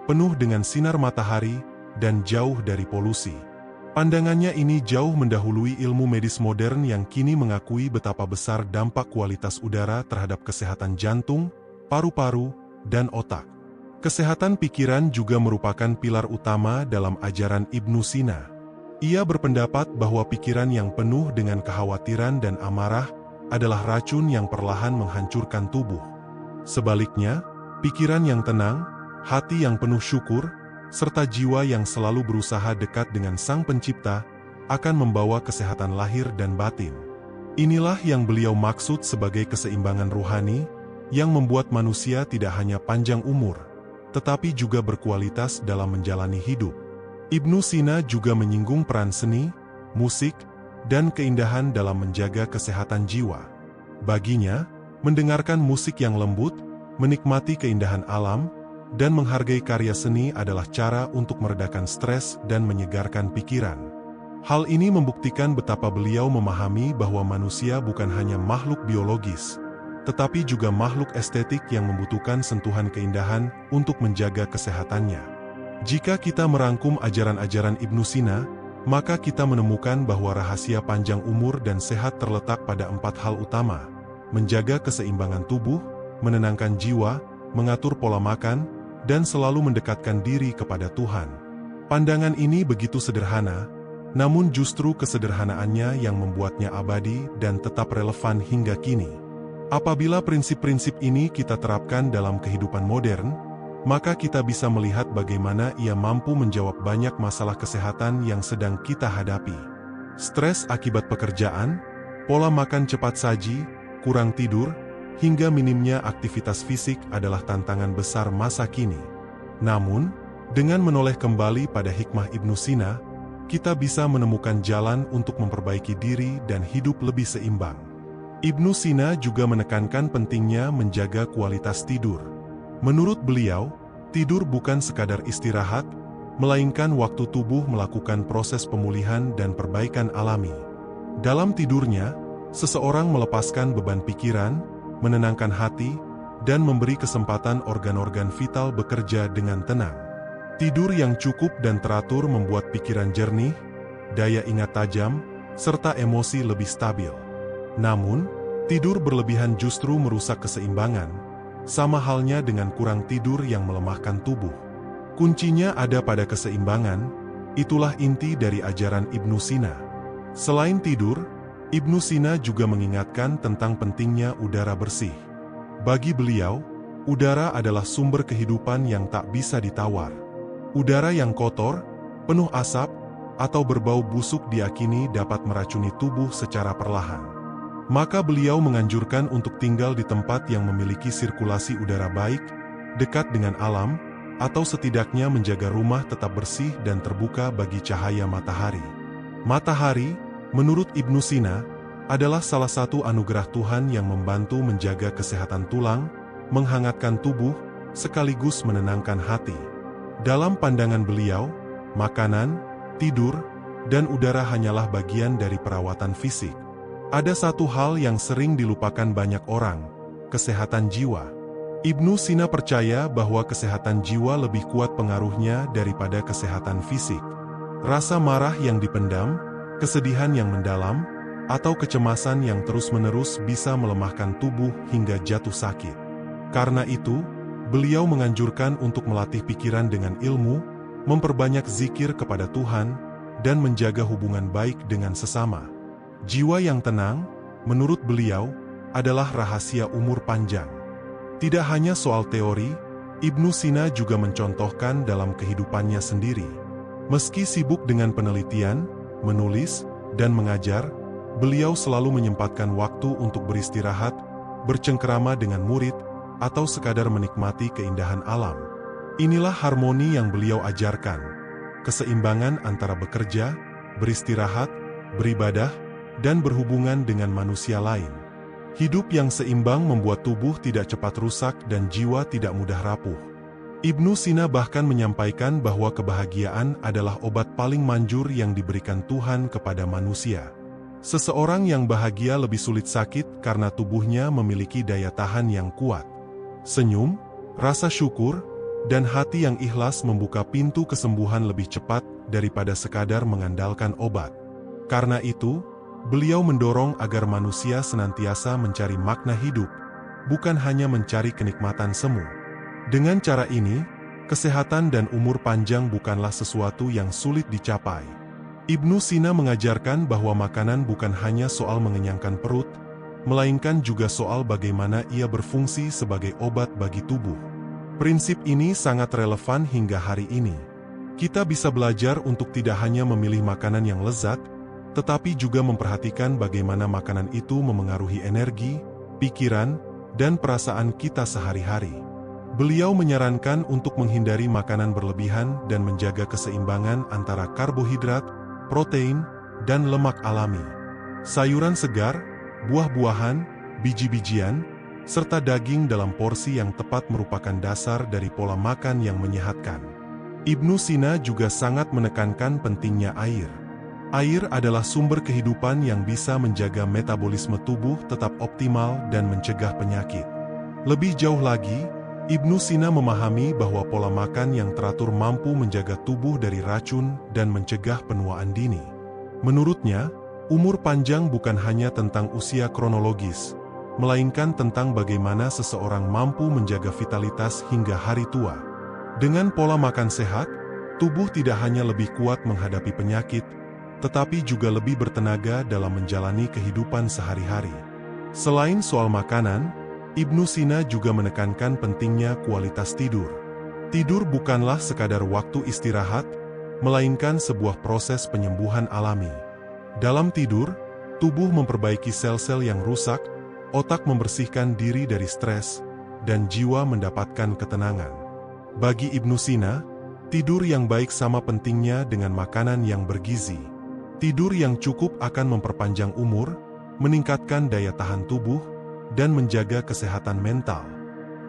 penuh dengan sinar matahari, dan jauh dari polusi. Pandangannya ini jauh mendahului ilmu medis modern yang kini mengakui betapa besar dampak kualitas udara terhadap kesehatan jantung, paru-paru, dan otak. Kesehatan pikiran juga merupakan pilar utama dalam ajaran Ibnu Sina. Ia berpendapat bahwa pikiran yang penuh dengan kekhawatiran dan amarah adalah racun yang perlahan menghancurkan tubuh. Sebaliknya, pikiran yang tenang, hati yang penuh syukur, serta jiwa yang selalu berusaha dekat dengan Sang Pencipta akan membawa kesehatan lahir dan batin. Inilah yang beliau maksud sebagai keseimbangan ruhani yang membuat manusia tidak hanya panjang umur, tetapi juga berkualitas dalam menjalani hidup. Ibnu Sina juga menyinggung peran seni, musik, dan keindahan dalam menjaga kesehatan jiwa. Baginya, mendengarkan musik yang lembut, menikmati keindahan alam, dan menghargai karya seni adalah cara untuk meredakan stres dan menyegarkan pikiran. Hal ini membuktikan betapa beliau memahami bahwa manusia bukan hanya makhluk biologis, tetapi juga makhluk estetik yang membutuhkan sentuhan keindahan untuk menjaga kesehatannya. Jika kita merangkum ajaran-ajaran Ibnu Sina, maka kita menemukan bahwa rahasia panjang umur dan sehat terletak pada 4 hal utama: menjaga keseimbangan tubuh, menenangkan jiwa, mengatur pola makan, dan selalu mendekatkan diri kepada Tuhan. Pandangan ini begitu sederhana, namun justru kesederhanaannya yang membuatnya abadi dan tetap relevan hingga kini. Apabila prinsip-prinsip ini kita terapkan dalam kehidupan modern, maka kita bisa melihat bagaimana ia mampu menjawab banyak masalah kesehatan yang sedang kita hadapi. Stres akibat pekerjaan, pola makan cepat saji, kurang tidur, hingga minimnya aktivitas fisik adalah tantangan besar masa kini. Namun, dengan menoleh kembali pada hikmah Ibnu Sina, kita bisa menemukan jalan untuk memperbaiki diri dan hidup lebih seimbang. Ibnu Sina juga menekankan pentingnya menjaga kualitas tidur. Menurut beliau, tidur bukan sekadar istirahat, melainkan waktu tubuh melakukan proses pemulihan dan perbaikan alami. Dalam tidurnya, seseorang melepaskan beban pikiran, menenangkan hati, dan memberi kesempatan organ-organ vital bekerja dengan tenang. Tidur yang cukup dan teratur membuat pikiran jernih, daya ingat tajam, serta emosi lebih stabil. Namun, tidur berlebihan justru merusak keseimbangan, sama halnya dengan kurang tidur yang melemahkan tubuh. Kuncinya ada pada keseimbangan, itulah inti dari ajaran Ibnu Sina. Selain tidur, Ibnu Sina juga mengingatkan tentang pentingnya udara bersih. Bagi beliau, udara adalah sumber kehidupan yang tak bisa ditawar. Udara yang kotor, penuh asap, atau berbau busuk diyakini dapat meracuni tubuh secara perlahan. Maka beliau menganjurkan untuk tinggal di tempat yang memiliki sirkulasi udara baik, dekat dengan alam, atau setidaknya menjaga rumah tetap bersih dan terbuka bagi cahaya matahari. Matahari, menurut Ibnu Sina, adalah salah satu anugerah Tuhan yang membantu menjaga kesehatan tulang, menghangatkan tubuh, sekaligus menenangkan hati. Dalam pandangan beliau, makanan, tidur, dan udara hanyalah bagian dari perawatan fisik. Ada satu hal yang sering dilupakan banyak orang, kesehatan jiwa. Ibnu Sina percaya bahwa kesehatan jiwa lebih kuat pengaruhnya daripada kesehatan fisik. Rasa marah yang dipendam, kesedihan yang mendalam, atau kecemasan yang terus-menerus bisa melemahkan tubuh hingga jatuh sakit. Karena itu, beliau menganjurkan untuk melatih pikiran dengan ilmu, memperbanyak zikir kepada Tuhan, dan menjaga hubungan baik dengan sesama. Jiwa yang tenang, menurut beliau, adalah rahasia umur panjang. Tidak hanya soal teori, Ibnu Sina juga mencontohkan dalam kehidupannya sendiri. Meski sibuk dengan penelitian, menulis, dan mengajar, beliau selalu menyempatkan waktu untuk beristirahat, bercengkerama dengan murid, atau sekadar menikmati keindahan alam. Inilah harmoni yang beliau ajarkan, keseimbangan antara bekerja, beristirahat, beribadah, dan berhubungan dengan manusia lain. Hidup yang seimbang membuat tubuh tidak cepat rusak dan jiwa tidak mudah rapuh. Ibnu Sina bahkan menyampaikan bahwa kebahagiaan adalah obat paling manjur yang diberikan Tuhan kepada manusia. Seseorang yang bahagia lebih sulit sakit karena tubuhnya memiliki daya tahan yang kuat. Senyum, rasa syukur, dan hati yang ikhlas membuka pintu kesembuhan lebih cepat daripada sekadar mengandalkan obat. Karena itu, beliau mendorong agar manusia senantiasa mencari makna hidup, bukan hanya mencari kenikmatan semu. Dengan cara ini, kesehatan dan umur panjang bukanlah sesuatu yang sulit dicapai. Ibnu Sina mengajarkan bahwa makanan bukan hanya soal mengenyangkan perut, melainkan juga soal bagaimana ia berfungsi sebagai obat bagi tubuh. Prinsip ini sangat relevan hingga hari ini. Kita bisa belajar untuk tidak hanya memilih makanan yang lezat, tetapi juga memperhatikan bagaimana makanan itu memengaruhi energi, pikiran, dan perasaan kita sehari-hari. Beliau menyarankan untuk menghindari makanan berlebihan dan menjaga keseimbangan antara karbohidrat, protein, dan lemak alami. Sayuran segar, buah-buahan, biji-bijian, serta daging dalam porsi yang tepat merupakan dasar dari pola makan yang menyehatkan. Ibnu Sina juga sangat menekankan pentingnya air. Air adalah sumber kehidupan yang bisa menjaga metabolisme tubuh tetap optimal dan mencegah penyakit. Lebih jauh lagi, Ibnu Sina memahami bahwa pola makan yang teratur mampu menjaga tubuh dari racun dan mencegah penuaan dini. Menurutnya, umur panjang bukan hanya tentang usia kronologis, melainkan tentang bagaimana seseorang mampu menjaga vitalitas hingga hari tua. Dengan pola makan sehat, tubuh tidak hanya lebih kuat menghadapi penyakit, tetapi juga lebih bertenaga dalam menjalani kehidupan sehari-hari. Selain soal makanan, Ibnu Sina juga menekankan pentingnya kualitas tidur. Tidur bukanlah sekadar waktu istirahat, melainkan sebuah proses penyembuhan alami. Dalam tidur, tubuh memperbaiki sel-sel yang rusak, otak membersihkan diri dari stres, dan jiwa mendapatkan ketenangan. Bagi Ibnu Sina, tidur yang baik sama pentingnya dengan makanan yang bergizi. Tidur yang cukup akan memperpanjang umur, meningkatkan daya tahan tubuh, dan menjaga kesehatan mental.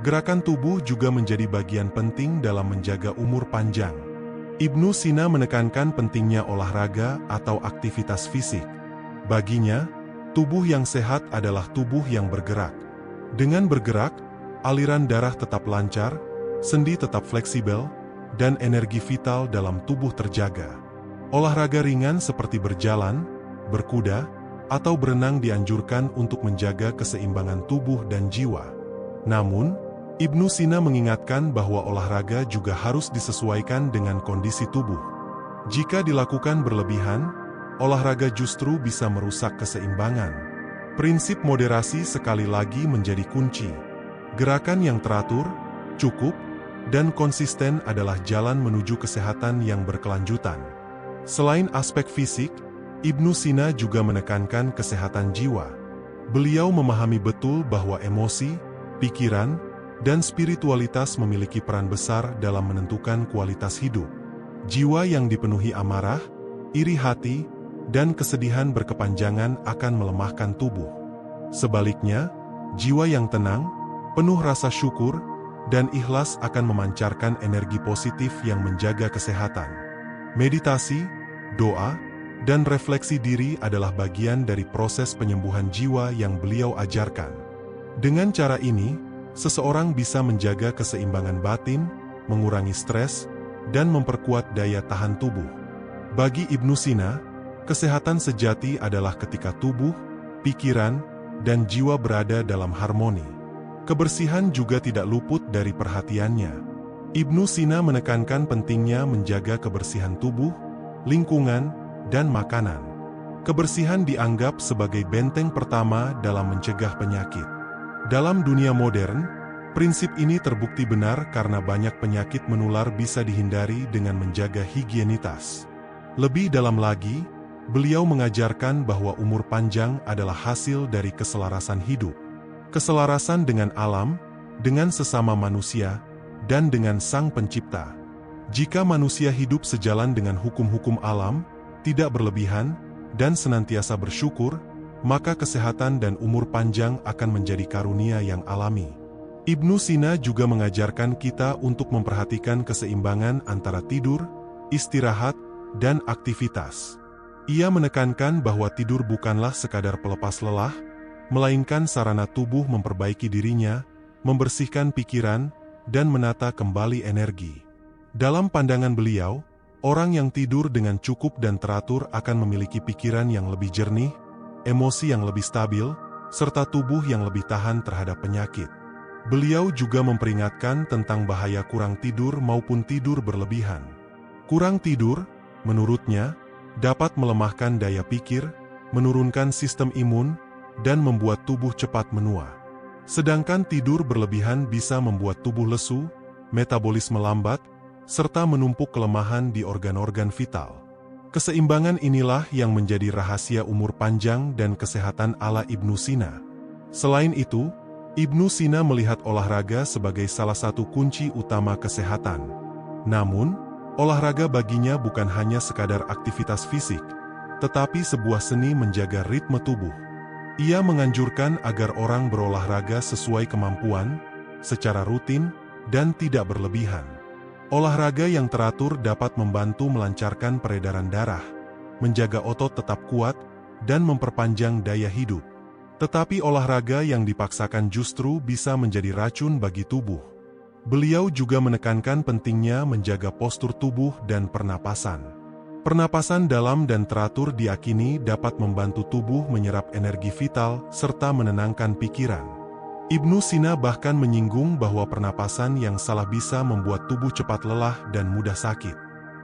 Gerakan tubuh juga menjadi bagian penting dalam menjaga umur panjang. Ibnu Sina menekankan pentingnya olahraga atau aktivitas fisik. Baginya, tubuh yang sehat adalah tubuh yang bergerak. Dengan bergerak, aliran darah tetap lancar, sendi tetap fleksibel, dan energi vital dalam tubuh terjaga. Olahraga ringan seperti berjalan, berkuda, atau berenang dianjurkan untuk menjaga keseimbangan tubuh dan jiwa. Namun, Ibnu Sina mengingatkan bahwa olahraga juga harus disesuaikan dengan kondisi tubuh. Jika dilakukan berlebihan, olahraga justru bisa merusak keseimbangan. Prinsip moderasi sekali lagi menjadi kunci. Gerakan yang teratur, cukup, dan konsisten adalah jalan menuju kesehatan yang berkelanjutan. Selain aspek fisik, Ibnu Sina juga menekankan kesehatan jiwa. Beliau memahami betul bahwa emosi, pikiran, dan spiritualitas memiliki peran besar dalam menentukan kualitas hidup. Jiwa yang dipenuhi amarah, iri hati, dan kesedihan berkepanjangan akan melemahkan tubuh. Sebaliknya, jiwa yang tenang, penuh rasa syukur, dan ikhlas akan memancarkan energi positif yang menjaga kesehatan. Meditasi, doa, dan refleksi diri adalah bagian dari proses penyembuhan jiwa yang beliau ajarkan. Dengan cara ini, seseorang bisa menjaga keseimbangan batin, mengurangi stres, dan memperkuat daya tahan tubuh. Bagi Ibnu Sina, kesehatan sejati adalah ketika tubuh, pikiran, dan jiwa berada dalam harmoni. Kebersihan juga tidak luput dari perhatiannya. Ibnu Sina menekankan pentingnya menjaga kebersihan tubuh, lingkungan, dan makanan. Kebersihan dianggap sebagai benteng pertama dalam mencegah penyakit. Dalam dunia modern, prinsip ini terbukti benar karena banyak penyakit menular bisa dihindari dengan menjaga higienitas. Lebih dalam lagi, beliau mengajarkan bahwa umur panjang adalah hasil dari keselarasan hidup. Keselarasan dengan alam, dengan sesama manusia, dan dengan Sang Pencipta. Jika manusia hidup sejalan dengan hukum-hukum alam, tidak berlebihan, dan senantiasa bersyukur, maka kesehatan dan umur panjang akan menjadi karunia yang alami. Ibnu Sina juga mengajarkan kita untuk memperhatikan keseimbangan antara tidur, istirahat, dan aktivitas. Ia menekankan bahwa tidur bukanlah sekadar pelepas lelah, melainkan sarana tubuh memperbaiki dirinya, membersihkan pikiran, dan menata kembali energi. Dalam pandangan beliau, orang yang tidur dengan cukup dan teratur akan memiliki pikiran yang lebih jernih, emosi yang lebih stabil, serta tubuh yang lebih tahan terhadap penyakit. Beliau juga memperingatkan tentang bahaya kurang tidur maupun tidur berlebihan. Kurang tidur, menurutnya, dapat melemahkan daya pikir, menurunkan sistem imun, dan membuat tubuh cepat menua. Sedangkan tidur berlebihan bisa membuat tubuh lesu, metabolisme lambat, serta menumpuk kelemahan di organ-organ vital. Keseimbangan inilah yang menjadi rahasia umur panjang dan kesehatan ala Ibnu Sina. Selain itu, Ibnu Sina melihat olahraga sebagai salah satu kunci utama kesehatan. Namun, olahraga baginya bukan hanya sekadar aktivitas fisik, tetapi sebuah seni menjaga ritme tubuh. Ia menganjurkan agar orang berolahraga sesuai kemampuan, secara rutin, dan tidak berlebihan. Olahraga yang teratur dapat membantu melancarkan peredaran darah, menjaga otot tetap kuat, dan memperpanjang daya hidup. Tetapi olahraga yang dipaksakan justru bisa menjadi racun bagi tubuh. Beliau juga menekankan pentingnya menjaga postur tubuh dan pernapasan. Pernapasan dalam dan teratur diyakini dapat membantu tubuh menyerap energi vital serta menenangkan pikiran. Ibnu Sina bahkan menyinggung bahwa pernapasan yang salah bisa membuat tubuh cepat lelah dan mudah sakit.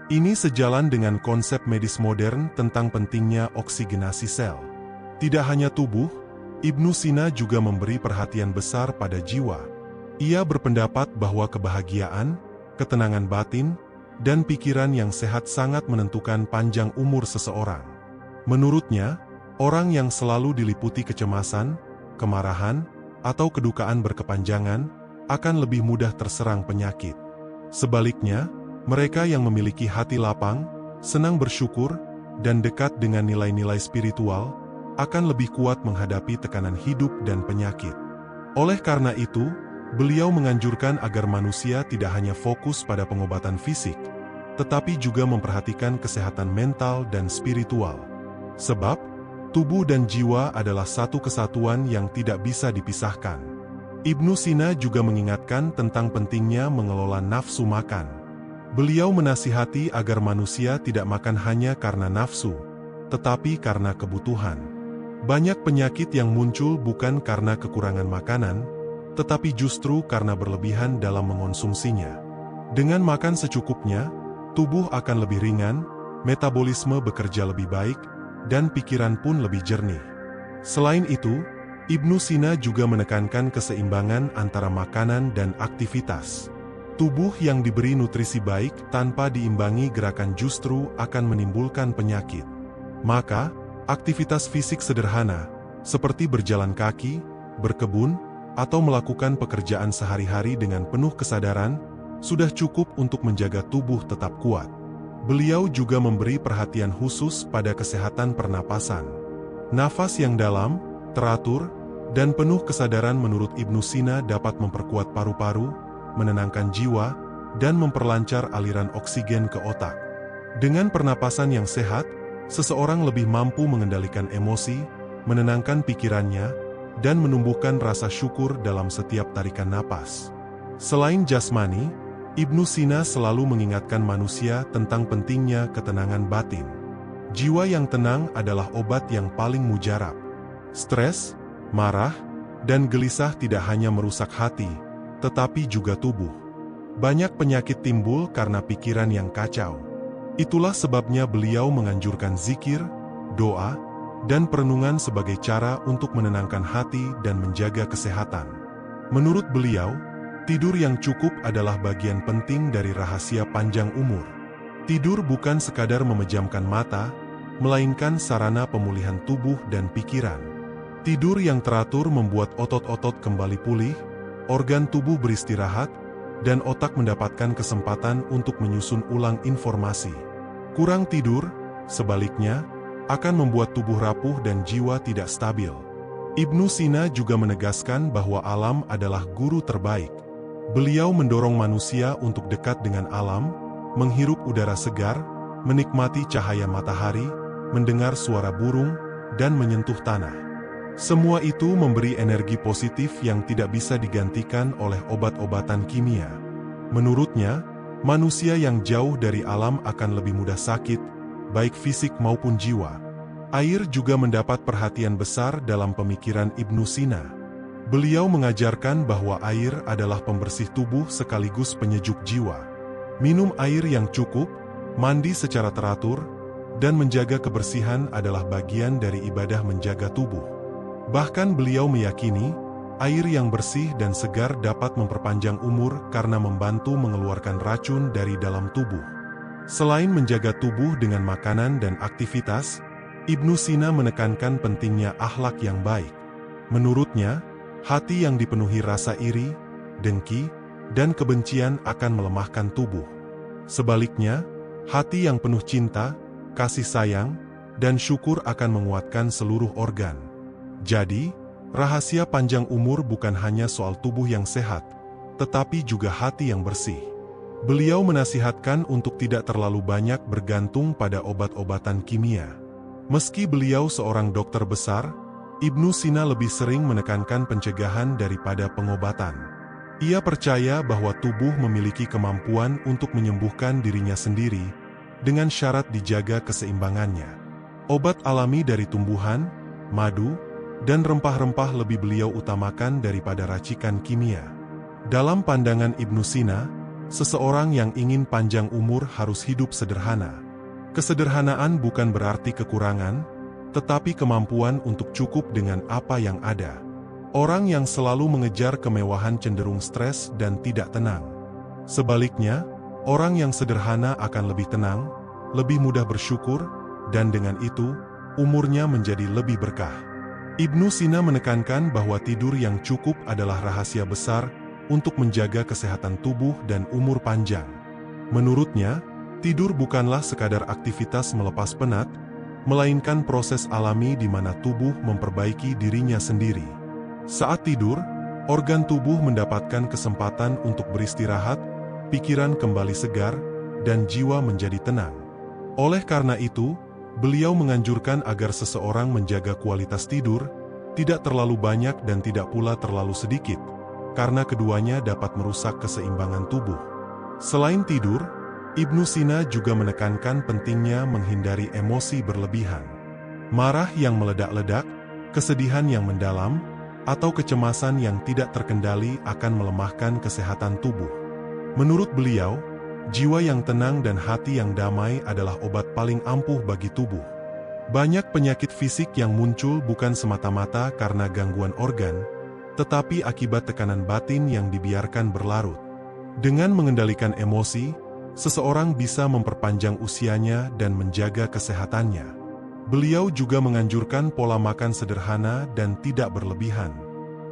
Ini sejalan dengan konsep medis modern tentang pentingnya oksigenasi sel. Tidak hanya tubuh, Ibnu Sina juga memberi perhatian besar pada jiwa. Ia berpendapat bahwa kebahagiaan, ketenangan batin, dan pikiran yang sehat sangat menentukan panjang umur seseorang. Menurutnya, orang yang selalu diliputi kecemasan, kemarahan, atau kedukaan berkepanjangan, akan lebih mudah terserang penyakit. Sebaliknya, mereka yang memiliki hati lapang, senang bersyukur, dan dekat dengan nilai-nilai spiritual, akan lebih kuat menghadapi tekanan hidup dan penyakit. Oleh karena itu, beliau menganjurkan agar manusia tidak hanya fokus pada pengobatan fisik, tetapi juga memperhatikan kesehatan mental dan spiritual. Sebab, tubuh dan jiwa adalah satu kesatuan yang tidak bisa dipisahkan. Ibnu Sina juga mengingatkan tentang pentingnya mengelola nafsu makan. Beliau menasihati agar manusia tidak makan hanya karena nafsu, tetapi karena kebutuhan. Banyak penyakit yang muncul bukan karena kekurangan makanan, tetapi justru karena berlebihan dalam mengonsumsinya. Dengan makan secukupnya, tubuh akan lebih ringan, metabolisme bekerja lebih baik, dan pikiran pun lebih jernih. Selain itu, Ibnu Sina juga menekankan keseimbangan antara makanan dan aktivitas. Tubuh yang diberi nutrisi baik tanpa diimbangi gerakan justru akan menimbulkan penyakit. Maka, aktivitas fisik sederhana, seperti berjalan kaki, berkebun, atau melakukan pekerjaan sehari-hari dengan penuh kesadaran, sudah cukup untuk menjaga tubuh tetap kuat. Beliau juga memberi perhatian khusus pada kesehatan pernapasan. Nafas yang dalam, teratur, dan penuh kesadaran menurut Ibnu Sina dapat memperkuat paru-paru, menenangkan jiwa, dan memperlancar aliran oksigen ke otak. Dengan pernapasan yang sehat, seseorang lebih mampu mengendalikan emosi, menenangkan pikirannya, dan menumbuhkan rasa syukur dalam setiap tarikan napas. Selain jasmani, Ibnu Sina selalu mengingatkan manusia tentang pentingnya ketenangan batin. Jiwa yang tenang adalah obat yang paling mujarab. Stres, marah, dan gelisah tidak hanya merusak hati, tetapi juga tubuh. Banyak penyakit timbul karena pikiran yang kacau. Itulah sebabnya beliau menganjurkan zikir, doa, dan perenungan sebagai cara untuk menenangkan hati dan menjaga kesehatan. Menurut beliau, tidur yang cukup adalah bagian penting dari rahasia panjang umur. Tidur bukan sekadar memejamkan mata, melainkan sarana pemulihan tubuh dan pikiran. Tidur yang teratur membuat otot-otot kembali pulih, organ tubuh beristirahat, dan otak mendapatkan kesempatan untuk menyusun ulang informasi. Kurang tidur, sebaliknya, akan membuat tubuh rapuh dan jiwa tidak stabil. Ibnu Sina juga menegaskan bahwa alam adalah guru terbaik. Beliau mendorong manusia untuk dekat dengan alam, menghirup udara segar, menikmati cahaya matahari, mendengar suara burung, dan menyentuh tanah. Semua itu memberi energi positif yang tidak bisa digantikan oleh obat-obatan kimia. Menurutnya, manusia yang jauh dari alam akan lebih mudah sakit, baik fisik maupun jiwa. Air juga mendapat perhatian besar dalam pemikiran Ibnu Sina. Beliau mengajarkan bahwa air adalah pembersih tubuh sekaligus penyejuk jiwa. Minum air yang cukup, mandi secara teratur, dan menjaga kebersihan adalah bagian dari ibadah menjaga tubuh. Bahkan beliau meyakini, air yang bersih dan segar dapat memperpanjang umur karena membantu mengeluarkan racun dari dalam tubuh. Selain menjaga tubuh dengan makanan dan aktivitas, Ibnu Sina menekankan pentingnya akhlak yang baik. Menurutnya, hati yang dipenuhi rasa iri, dengki, dan kebencian akan melemahkan tubuh. Sebaliknya, hati yang penuh cinta, kasih sayang, dan syukur akan menguatkan seluruh organ. Jadi, rahasia panjang umur bukan hanya soal tubuh yang sehat, tetapi juga hati yang bersih. Beliau menasihatkan untuk tidak terlalu banyak bergantung pada obat-obatan kimia. Meski beliau seorang dokter besar, Ibnu Sina lebih sering menekankan pencegahan daripada pengobatan. Ia percaya bahwa tubuh memiliki kemampuan untuk menyembuhkan dirinya sendiri, dengan syarat dijaga keseimbangannya. Obat alami dari tumbuhan, madu, dan rempah-rempah lebih beliau utamakan daripada racikan kimia. Dalam pandangan Ibnu Sina, seseorang yang ingin panjang umur harus hidup sederhana. Kesederhanaan bukan berarti kekurangan, tetapi kemampuan untuk cukup dengan apa yang ada. Orang yang selalu mengejar kemewahan cenderung stres dan tidak tenang. Sebaliknya, orang yang sederhana akan lebih tenang, lebih mudah bersyukur, dan dengan itu, umurnya menjadi lebih berkah. Ibnu Sina menekankan bahwa tidur yang cukup adalah rahasia besar untuk menjaga kesehatan tubuh dan umur panjang. Menurutnya, tidur bukanlah sekadar aktivitas melepas penat, melainkan proses alami di mana tubuh memperbaiki dirinya sendiri. Saat tidur, organ tubuh mendapatkan kesempatan untuk beristirahat, pikiran kembali segar, dan jiwa menjadi tenang. Oleh karena itu, beliau menganjurkan agar seseorang menjaga kualitas tidur, tidak terlalu banyak dan tidak pula terlalu sedikit, karena keduanya dapat merusak keseimbangan tubuh. Selain tidur, Ibnu Sina juga menekankan pentingnya menghindari emosi berlebihan. Marah yang meledak-ledak, kesedihan yang mendalam, atau kecemasan yang tidak terkendali akan melemahkan kesehatan tubuh. Menurut beliau, jiwa yang tenang dan hati yang damai adalah obat paling ampuh bagi tubuh. Banyak penyakit fisik yang muncul bukan semata-mata karena gangguan organ, tetapi akibat tekanan batin yang dibiarkan berlarut. Dengan mengendalikan emosi, seseorang bisa memperpanjang usianya dan menjaga kesehatannya. Beliau juga menganjurkan pola makan sederhana dan tidak berlebihan.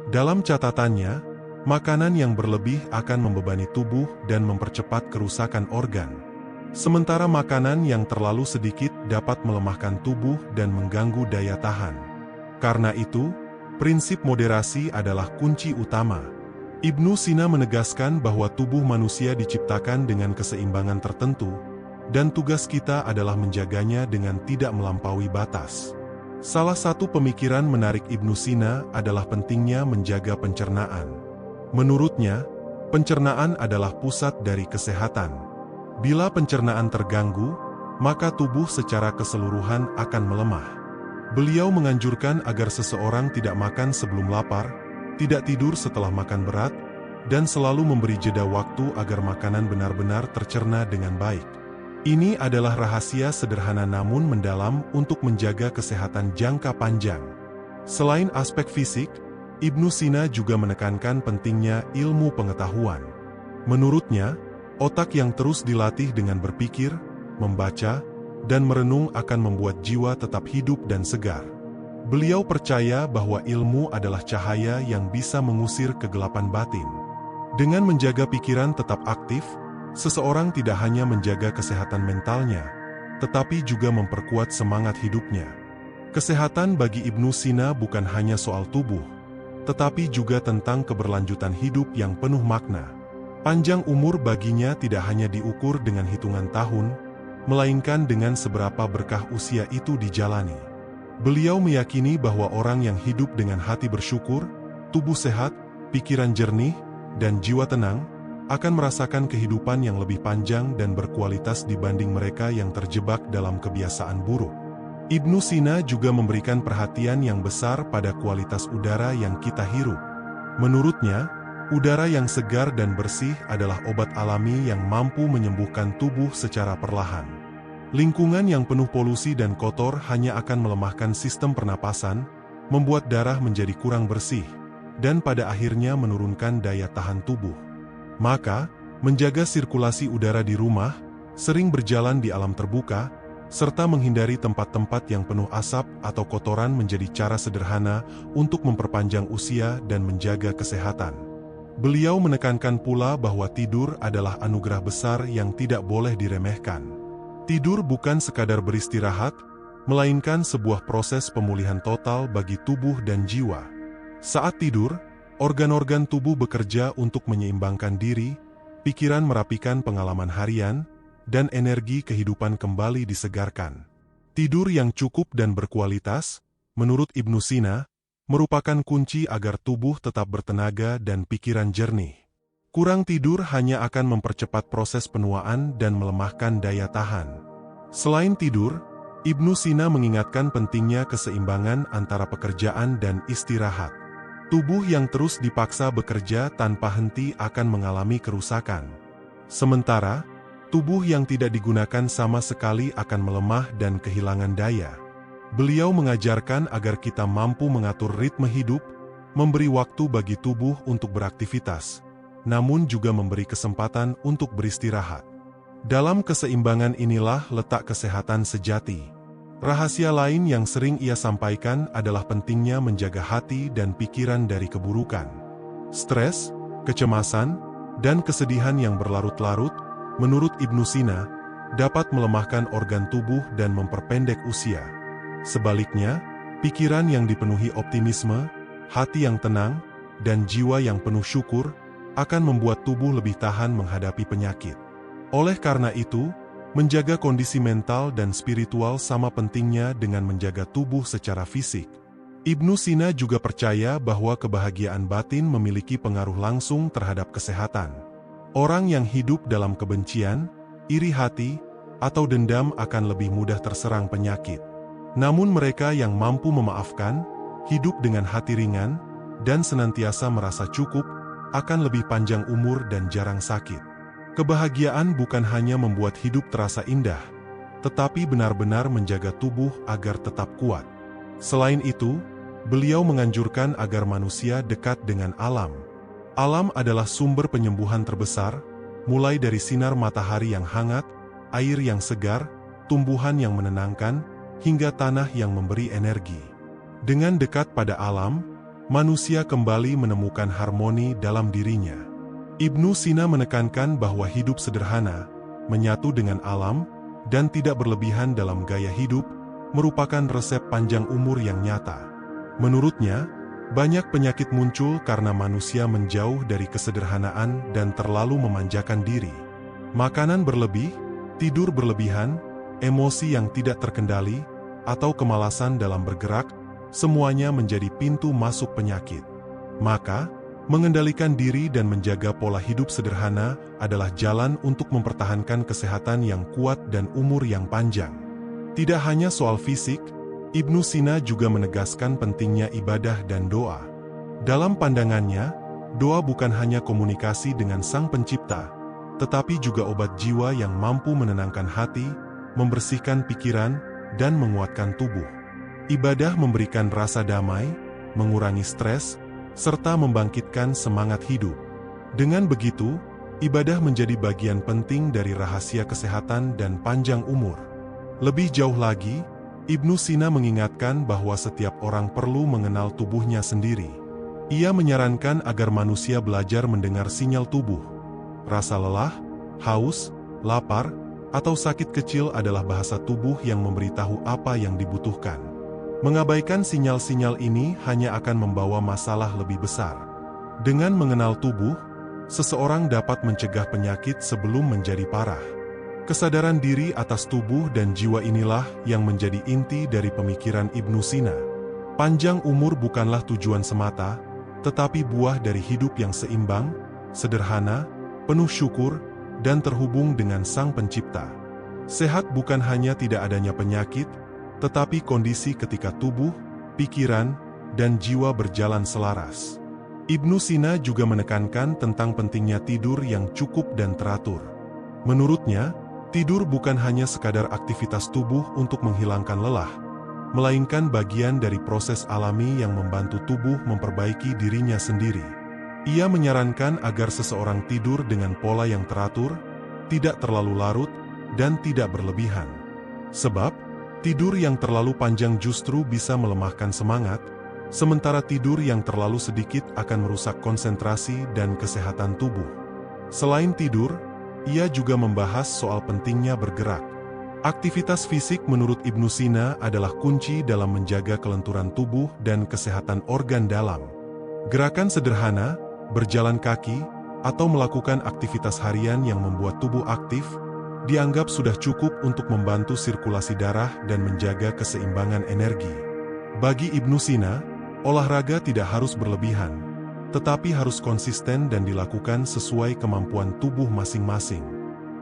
Dalam catatannya, makanan yang berlebih akan membebani tubuh dan mempercepat kerusakan organ. Sementara makanan yang terlalu sedikit dapat melemahkan tubuh dan mengganggu daya tahan. Karena itu, prinsip moderasi adalah kunci utama. Ibnu Sina menegaskan bahwa tubuh manusia diciptakan dengan keseimbangan tertentu, dan tugas kita adalah menjaganya dengan tidak melampaui batas. Salah satu pemikiran menarik Ibnu Sina adalah pentingnya menjaga pencernaan. Menurutnya, pencernaan adalah pusat dari kesehatan. Bila pencernaan terganggu, maka tubuh secara keseluruhan akan melemah. Beliau menganjurkan agar seseorang tidak makan sebelum lapar, tidak tidur setelah makan berat, dan selalu memberi jeda waktu agar makanan benar-benar tercerna dengan baik. Ini adalah rahasia sederhana namun mendalam untuk menjaga kesehatan jangka panjang. Selain aspek fisik, Ibnu Sina juga menekankan pentingnya ilmu pengetahuan. Menurutnya, otak yang terus dilatih dengan berpikir, membaca, dan merenung akan membuat jiwa tetap hidup dan segar. Beliau percaya bahwa ilmu adalah cahaya yang bisa mengusir kegelapan batin. Dengan menjaga pikiran tetap aktif, seseorang tidak hanya menjaga kesehatan mentalnya, tetapi juga memperkuat semangat hidupnya. Kesehatan bagi Ibnu Sina bukan hanya soal tubuh, tetapi juga tentang keberlanjutan hidup yang penuh makna. Panjang umur baginya tidak hanya diukur dengan hitungan tahun, melainkan dengan seberapa berkah usia itu dijalani. Beliau meyakini bahwa orang yang hidup dengan hati bersyukur, tubuh sehat, pikiran jernih, dan jiwa tenang, akan merasakan kehidupan yang lebih panjang dan berkualitas dibanding mereka yang terjebak dalam kebiasaan buruk. Ibnu Sina juga memberikan perhatian yang besar pada kualitas udara yang kita hirup. Menurutnya, udara yang segar dan bersih adalah obat alami yang mampu menyembuhkan tubuh secara perlahan. Lingkungan yang penuh polusi dan kotor hanya akan melemahkan sistem pernapasan, membuat darah menjadi kurang bersih, dan pada akhirnya menurunkan daya tahan tubuh. Maka, menjaga sirkulasi udara di rumah, sering berjalan di alam terbuka, serta menghindari tempat-tempat yang penuh asap atau kotoran menjadi cara sederhana untuk memperpanjang usia dan menjaga kesehatan. Beliau menekankan pula bahwa tidur adalah anugerah besar yang tidak boleh diremehkan. Tidur bukan sekadar beristirahat, melainkan sebuah proses pemulihan total bagi tubuh dan jiwa. Saat tidur, organ-organ tubuh bekerja untuk menyeimbangkan diri, pikiran merapikan pengalaman harian, dan energi kehidupan kembali disegarkan. Tidur yang cukup dan berkualitas, menurut Ibnu Sina, merupakan kunci agar tubuh tetap bertenaga dan pikiran jernih. Kurang tidur hanya akan mempercepat proses penuaan dan melemahkan daya tahan. Selain tidur, Ibnu Sina mengingatkan pentingnya keseimbangan antara pekerjaan dan istirahat. Tubuh yang terus dipaksa bekerja tanpa henti akan mengalami kerusakan. Sementara, tubuh yang tidak digunakan sama sekali akan melemah dan kehilangan daya. Beliau mengajarkan agar kita mampu mengatur ritme hidup, memberi waktu bagi tubuh untuk beraktivitas, namun juga memberi kesempatan untuk beristirahat. Dalam keseimbangan inilah letak kesehatan sejati. Rahasia lain yang sering ia sampaikan adalah pentingnya menjaga hati dan pikiran dari keburukan. Stres, kecemasan, dan kesedihan yang berlarut-larut, menurut Ibnu Sina, dapat melemahkan organ tubuh dan memperpendek usia. Sebaliknya, pikiran yang dipenuhi optimisme, hati yang tenang, dan jiwa yang penuh syukur, akan membuat tubuh lebih tahan menghadapi penyakit. Oleh karena itu, menjaga kondisi mental dan spiritual sama pentingnya dengan menjaga tubuh secara fisik. Ibnu Sina juga percaya bahwa kebahagiaan batin memiliki pengaruh langsung terhadap kesehatan. Orang yang hidup dalam kebencian, iri hati, atau dendam akan lebih mudah terserang penyakit. Namun mereka yang mampu memaafkan, hidup dengan hati ringan, dan senantiasa merasa cukup, akan lebih panjang umur dan jarang sakit. Kebahagiaan bukan hanya membuat hidup terasa indah, tetapi benar-benar menjaga tubuh agar tetap kuat. Selain itu, beliau menganjurkan agar manusia dekat dengan alam. Alam adalah sumber penyembuhan terbesar, mulai dari sinar matahari yang hangat, air yang segar, tumbuhan yang menenangkan, hingga tanah yang memberi energi. Dengan dekat pada alam, manusia kembali menemukan harmoni dalam dirinya. Ibnu Sina menekankan bahwa hidup sederhana, menyatu dengan alam, dan tidak berlebihan dalam gaya hidup, merupakan resep panjang umur yang nyata. Menurutnya, banyak penyakit muncul karena manusia menjauh dari kesederhanaan dan terlalu memanjakan diri. Makanan berlebih, tidur berlebihan, emosi yang tidak terkendali, atau kemalasan dalam bergerak, semuanya menjadi pintu masuk penyakit. Maka, mengendalikan diri dan menjaga pola hidup sederhana adalah jalan untuk mempertahankan kesehatan yang kuat dan umur yang panjang. Tidak hanya soal fisik, Ibnu Sina juga menegaskan pentingnya ibadah dan doa. Dalam pandangannya, doa bukan hanya komunikasi dengan Sang Pencipta, tetapi juga obat jiwa yang mampu menenangkan hati, membersihkan pikiran, dan menguatkan tubuh. Ibadah memberikan rasa damai, mengurangi stres, serta membangkitkan semangat hidup. Dengan begitu, ibadah menjadi bagian penting dari rahasia kesehatan dan panjang umur. Lebih jauh lagi, Ibnu Sina mengingatkan bahwa setiap orang perlu mengenal tubuhnya sendiri. Ia menyarankan agar manusia belajar mendengar sinyal tubuh. Rasa lelah, haus, lapar, atau sakit kecil adalah bahasa tubuh yang memberitahu apa yang dibutuhkan. Mengabaikan sinyal-sinyal ini hanya akan membawa masalah lebih besar. Dengan mengenal tubuh, seseorang dapat mencegah penyakit sebelum menjadi parah. Kesadaran diri atas tubuh dan jiwa inilah yang menjadi inti dari pemikiran Ibnu Sina. Panjang umur bukanlah tujuan semata, tetapi buah dari hidup yang seimbang, sederhana, penuh syukur, dan terhubung dengan Sang Pencipta. Sehat bukan hanya tidak adanya penyakit, tetapi kondisi ketika tubuh, pikiran, dan jiwa berjalan selaras. Ibnu Sina juga menekankan tentang pentingnya tidur yang cukup dan teratur. Menurutnya, Tidur bukan hanya sekadar aktivitas tubuh untuk menghilangkan lelah, melainkan bagian dari proses alami yang membantu tubuh memperbaiki dirinya sendiri. Ia menyarankan agar seseorang tidur dengan pola yang teratur, tidak terlalu larut, dan tidak berlebihan. Sebab, tidur yang terlalu panjang justru bisa melemahkan semangat, sementara tidur yang terlalu sedikit akan merusak konsentrasi dan kesehatan tubuh. Selain tidur, ia juga membahas soal pentingnya bergerak. Aktivitas fisik menurut Ibnu Sina adalah kunci dalam menjaga kelenturan tubuh dan kesehatan organ dalam. Gerakan sederhana, berjalan kaki, atau melakukan aktivitas harian yang membuat tubuh aktif, dianggap sudah cukup untuk membantu sirkulasi darah dan menjaga keseimbangan energi. Bagi Ibnu Sina, olahraga tidak harus berlebihan, tetapi harus konsisten dan dilakukan sesuai kemampuan tubuh masing-masing.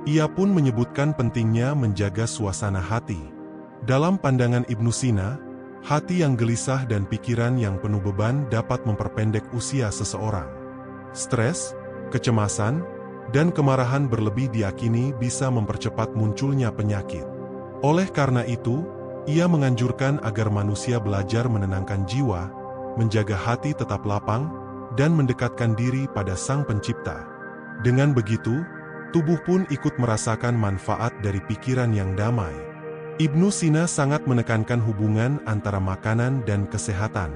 Ia pun menyebutkan pentingnya menjaga suasana hati. Dalam pandangan Ibnu Sina, hati yang gelisah dan pikiran yang penuh beban dapat memperpendek usia seseorang. Stres, kecemasan, dan kemarahan berlebih diyakini bisa mempercepat munculnya penyakit. Oleh karena itu, ia menganjurkan agar manusia belajar menenangkan jiwa, menjaga hati tetap lapang, dan mendekatkan diri pada Sang Pencipta. Dengan begitu, tubuh pun ikut merasakan manfaat dari pikiran yang damai. Ibnu Sina sangat menekankan hubungan antara makanan dan kesehatan.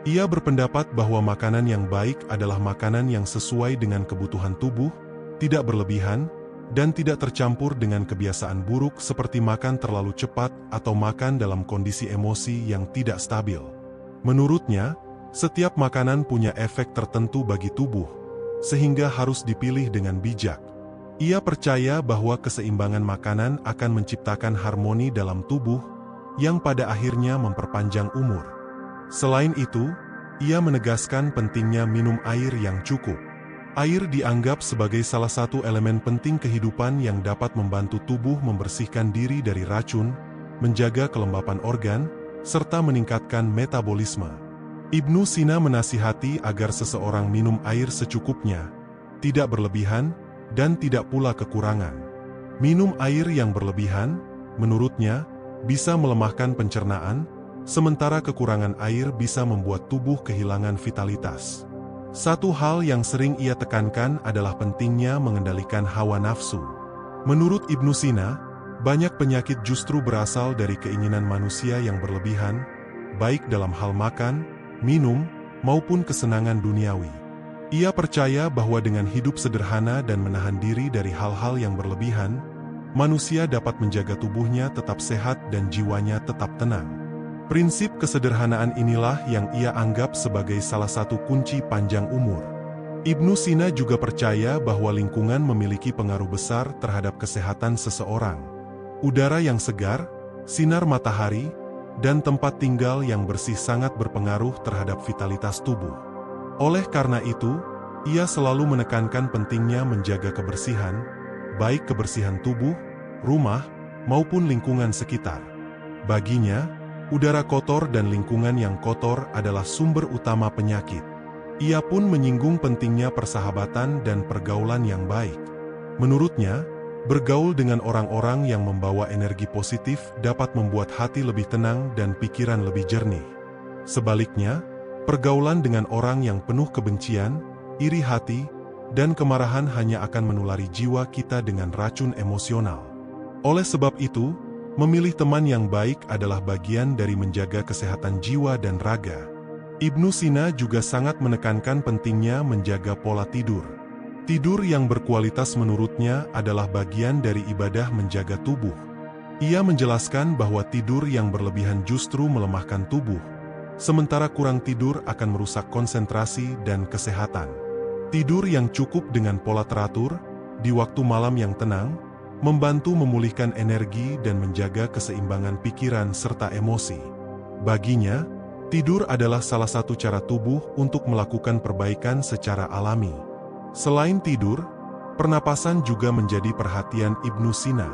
Ia berpendapat bahwa makanan yang baik adalah makanan yang sesuai dengan kebutuhan tubuh, tidak berlebihan, dan tidak tercampur dengan kebiasaan buruk seperti makan terlalu cepat atau makan dalam kondisi emosi yang tidak stabil. Menurutnya, setiap makanan punya efek tertentu bagi tubuh, sehingga harus dipilih dengan bijak. Ia percaya bahwa keseimbangan makanan akan menciptakan harmoni dalam tubuh, yang pada akhirnya memperpanjang umur. Selain itu, ia menegaskan pentingnya minum air yang cukup. Air dianggap sebagai salah satu elemen penting kehidupan yang dapat membantu tubuh membersihkan diri dari racun, menjaga kelembapan organ, serta meningkatkan metabolisme. Ibnu Sina menasihati agar seseorang minum air secukupnya, tidak berlebihan, dan tidak pula kekurangan. Minum air yang berlebihan, menurutnya, bisa melemahkan pencernaan, sementara kekurangan air bisa membuat tubuh kehilangan vitalitas. Satu hal yang sering ia tekankan adalah pentingnya mengendalikan hawa nafsu. Menurut Ibnu Sina, banyak penyakit justru berasal dari keinginan manusia yang berlebihan, baik dalam hal makan, minum, maupun kesenangan duniawi. Ia percaya bahwa dengan hidup sederhana dan menahan diri dari hal-hal yang berlebihan, manusia dapat menjaga tubuhnya tetap sehat dan jiwanya tetap tenang. Prinsip kesederhanaan inilah yang ia anggap sebagai salah satu kunci panjang umur. Ibnu Sina juga percaya bahwa lingkungan memiliki pengaruh besar terhadap kesehatan seseorang. Udara yang segar, sinar matahari, dan tempat tinggal yang bersih sangat berpengaruh terhadap vitalitas tubuh. Oleh karena itu, ia selalu menekankan pentingnya menjaga kebersihan, baik kebersihan tubuh, rumah, maupun lingkungan sekitar. Baginya, udara kotor dan lingkungan yang kotor adalah sumber utama penyakit. Ia pun menyinggung pentingnya persahabatan dan pergaulan yang baik. Menurutnya, bergaul dengan orang-orang yang membawa energi positif dapat membuat hati lebih tenang dan pikiran lebih jernih. Sebaliknya, pergaulan dengan orang yang penuh kebencian, iri hati, dan kemarahan hanya akan menulari jiwa kita dengan racun emosional. Oleh sebab itu, memilih teman yang baik adalah bagian dari menjaga kesehatan jiwa dan raga. Ibnu Sina juga sangat menekankan pentingnya menjaga pola tidur. Tidur yang berkualitas menurutnya adalah bagian dari ibadah menjaga tubuh. Ia menjelaskan bahwa tidur yang berlebihan justru melemahkan tubuh, sementara kurang tidur akan merusak konsentrasi dan kesehatan. Tidur yang cukup dengan pola teratur, di waktu malam yang tenang, membantu memulihkan energi dan menjaga keseimbangan pikiran serta emosi. Baginya, tidur adalah salah satu cara tubuh untuk melakukan perbaikan secara alami. Selain tidur, pernapasan juga menjadi perhatian Ibnu Sina.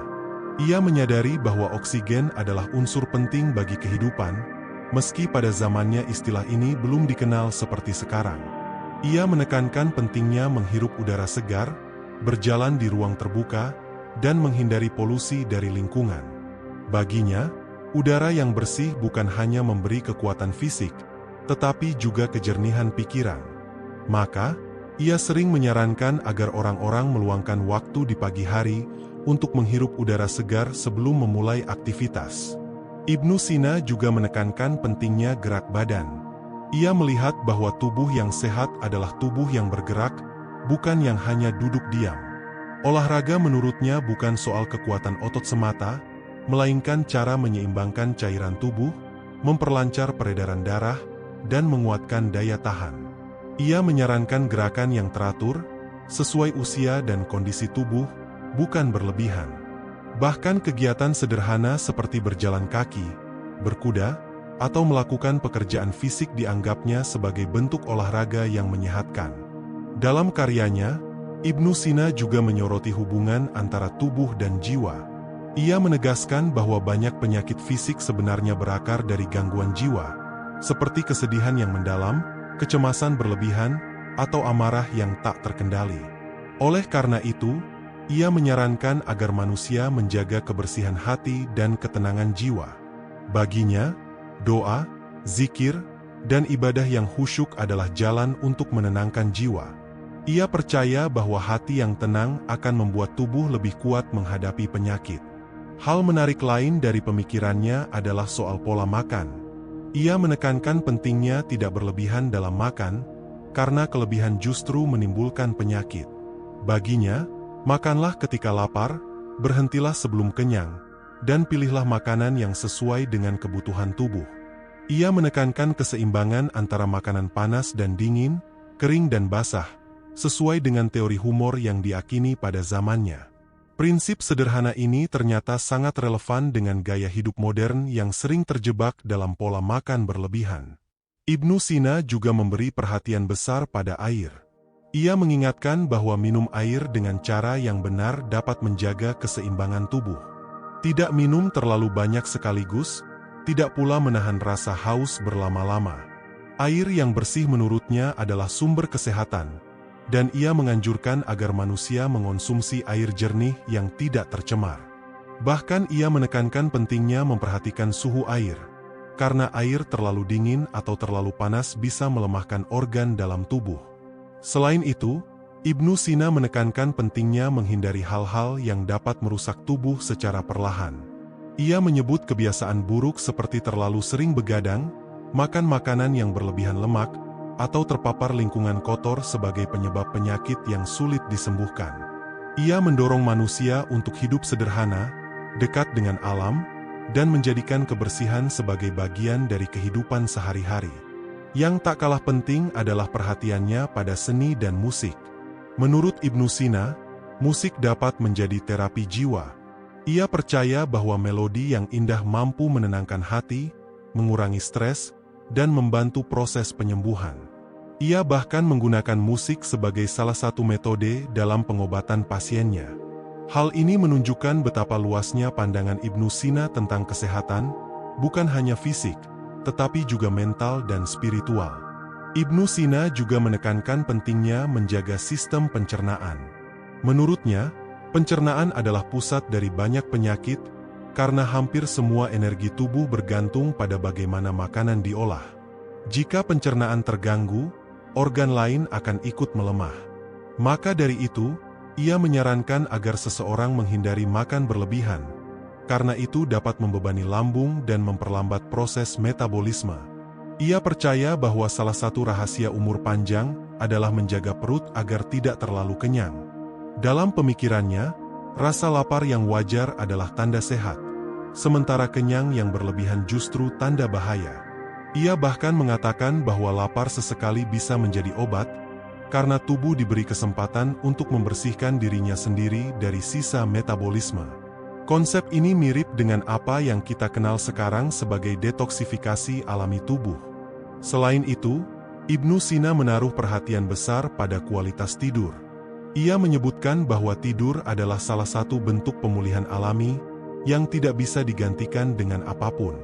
Ia menyadari bahwa oksigen adalah unsur penting bagi kehidupan, meski pada zamannya istilah ini belum dikenal seperti sekarang. Ia menekankan pentingnya menghirup udara segar, berjalan di ruang terbuka, dan menghindari polusi dari lingkungan. Baginya, udara yang bersih bukan hanya memberi kekuatan fisik, tetapi juga kejernihan pikiran. Maka, ia sering menyarankan agar orang-orang meluangkan waktu di pagi hari untuk menghirup udara segar sebelum memulai aktivitas. Ibnu Sina juga menekankan pentingnya gerak badan. Ia melihat bahwa tubuh yang sehat adalah tubuh yang bergerak, bukan yang hanya duduk diam. Olahraga menurutnya bukan soal kekuatan otot semata, melainkan cara menyeimbangkan cairan tubuh, memperlancar peredaran darah, dan menguatkan daya tahan. Ia menyarankan gerakan yang teratur, sesuai usia dan kondisi tubuh, bukan berlebihan. Bahkan kegiatan sederhana seperti berjalan kaki, berkuda, atau melakukan pekerjaan fisik dianggapnya sebagai bentuk olahraga yang menyehatkan. Dalam karyanya, Ibnu Sina juga menyoroti hubungan antara tubuh dan jiwa. Ia menegaskan bahwa banyak penyakit fisik sebenarnya berakar dari gangguan jiwa, seperti kesedihan yang mendalam, kecemasan berlebihan, atau amarah yang tak terkendali. Oleh karena itu, ia menyarankan agar manusia menjaga kebersihan hati dan ketenangan jiwa. Baginya, doa, zikir, dan ibadah yang khusyuk adalah jalan untuk menenangkan jiwa. Ia percaya bahwa hati yang tenang akan membuat tubuh lebih kuat menghadapi penyakit. Hal menarik lain dari pemikirannya adalah soal pola makan. Ia menekankan pentingnya tidak berlebihan dalam makan, karena kelebihan justru menimbulkan penyakit. Baginya, makanlah ketika lapar, berhentilah sebelum kenyang, dan pilihlah makanan yang sesuai dengan kebutuhan tubuh. Ia menekankan keseimbangan antara makanan panas dan dingin, kering dan basah, sesuai dengan teori humor yang diakini pada zamannya. Prinsip sederhana ini ternyata sangat relevan dengan gaya hidup modern yang sering terjebak dalam pola makan berlebihan. Ibnu Sina juga memberi perhatian besar pada air. Ia mengingatkan bahwa minum air dengan cara yang benar dapat menjaga keseimbangan tubuh. Tidak minum terlalu banyak sekaligus, tidak pula menahan rasa haus berlama-lama. Air yang bersih menurutnya adalah sumber kesehatan, dan ia menganjurkan agar manusia mengonsumsi air jernih yang tidak tercemar. Bahkan ia menekankan pentingnya memperhatikan suhu air, karena air terlalu dingin atau terlalu panas bisa melemahkan organ dalam tubuh. Selain itu, Ibnu Sina menekankan pentingnya menghindari hal-hal yang dapat merusak tubuh secara perlahan. Ia menyebut kebiasaan buruk seperti terlalu sering begadang, makan makanan yang berlebihan lemak, atau terpapar lingkungan kotor sebagai penyebab penyakit yang sulit disembuhkan. Ia mendorong manusia untuk hidup sederhana, dekat dengan alam, dan menjadikan kebersihan sebagai bagian dari kehidupan sehari-hari. Yang tak kalah penting adalah perhatiannya pada seni dan musik. Menurut Ibnu Sina, musik dapat menjadi terapi jiwa. Ia percaya bahwa melodi yang indah mampu menenangkan hati, mengurangi stres, dan membantu proses penyembuhan. Ia bahkan menggunakan musik sebagai salah satu metode dalam pengobatan pasiennya. Hal ini menunjukkan betapa luasnya pandangan Ibnu Sina tentang kesehatan, bukan hanya fisik, tetapi juga mental dan spiritual. Ibnu Sina juga menekankan pentingnya menjaga sistem pencernaan. Menurutnya, pencernaan adalah pusat dari banyak penyakit, karena hampir semua energi tubuh bergantung pada bagaimana makanan diolah. Jika pencernaan terganggu, organ lain akan ikut melemah. Maka dari itu, ia menyarankan agar seseorang menghindari makan berlebihan, karena itu dapat membebani lambung dan memperlambat proses metabolisme. Ia percaya bahwa salah satu rahasia umur panjang adalah menjaga perut agar tidak terlalu kenyang. Dalam pemikirannya, rasa lapar yang wajar adalah tanda sehat, sementara kenyang yang berlebihan justru tanda bahaya. Ia bahkan mengatakan bahwa lapar sesekali bisa menjadi obat, karena tubuh diberi kesempatan untuk membersihkan dirinya sendiri dari sisa metabolisme. Konsep ini mirip dengan apa yang kita kenal sekarang sebagai detoksifikasi alami tubuh. Selain itu, Ibnu Sina menaruh perhatian besar pada kualitas tidur. Ia menyebutkan bahwa tidur adalah salah satu bentuk pemulihan alami yang tidak bisa digantikan dengan apapun.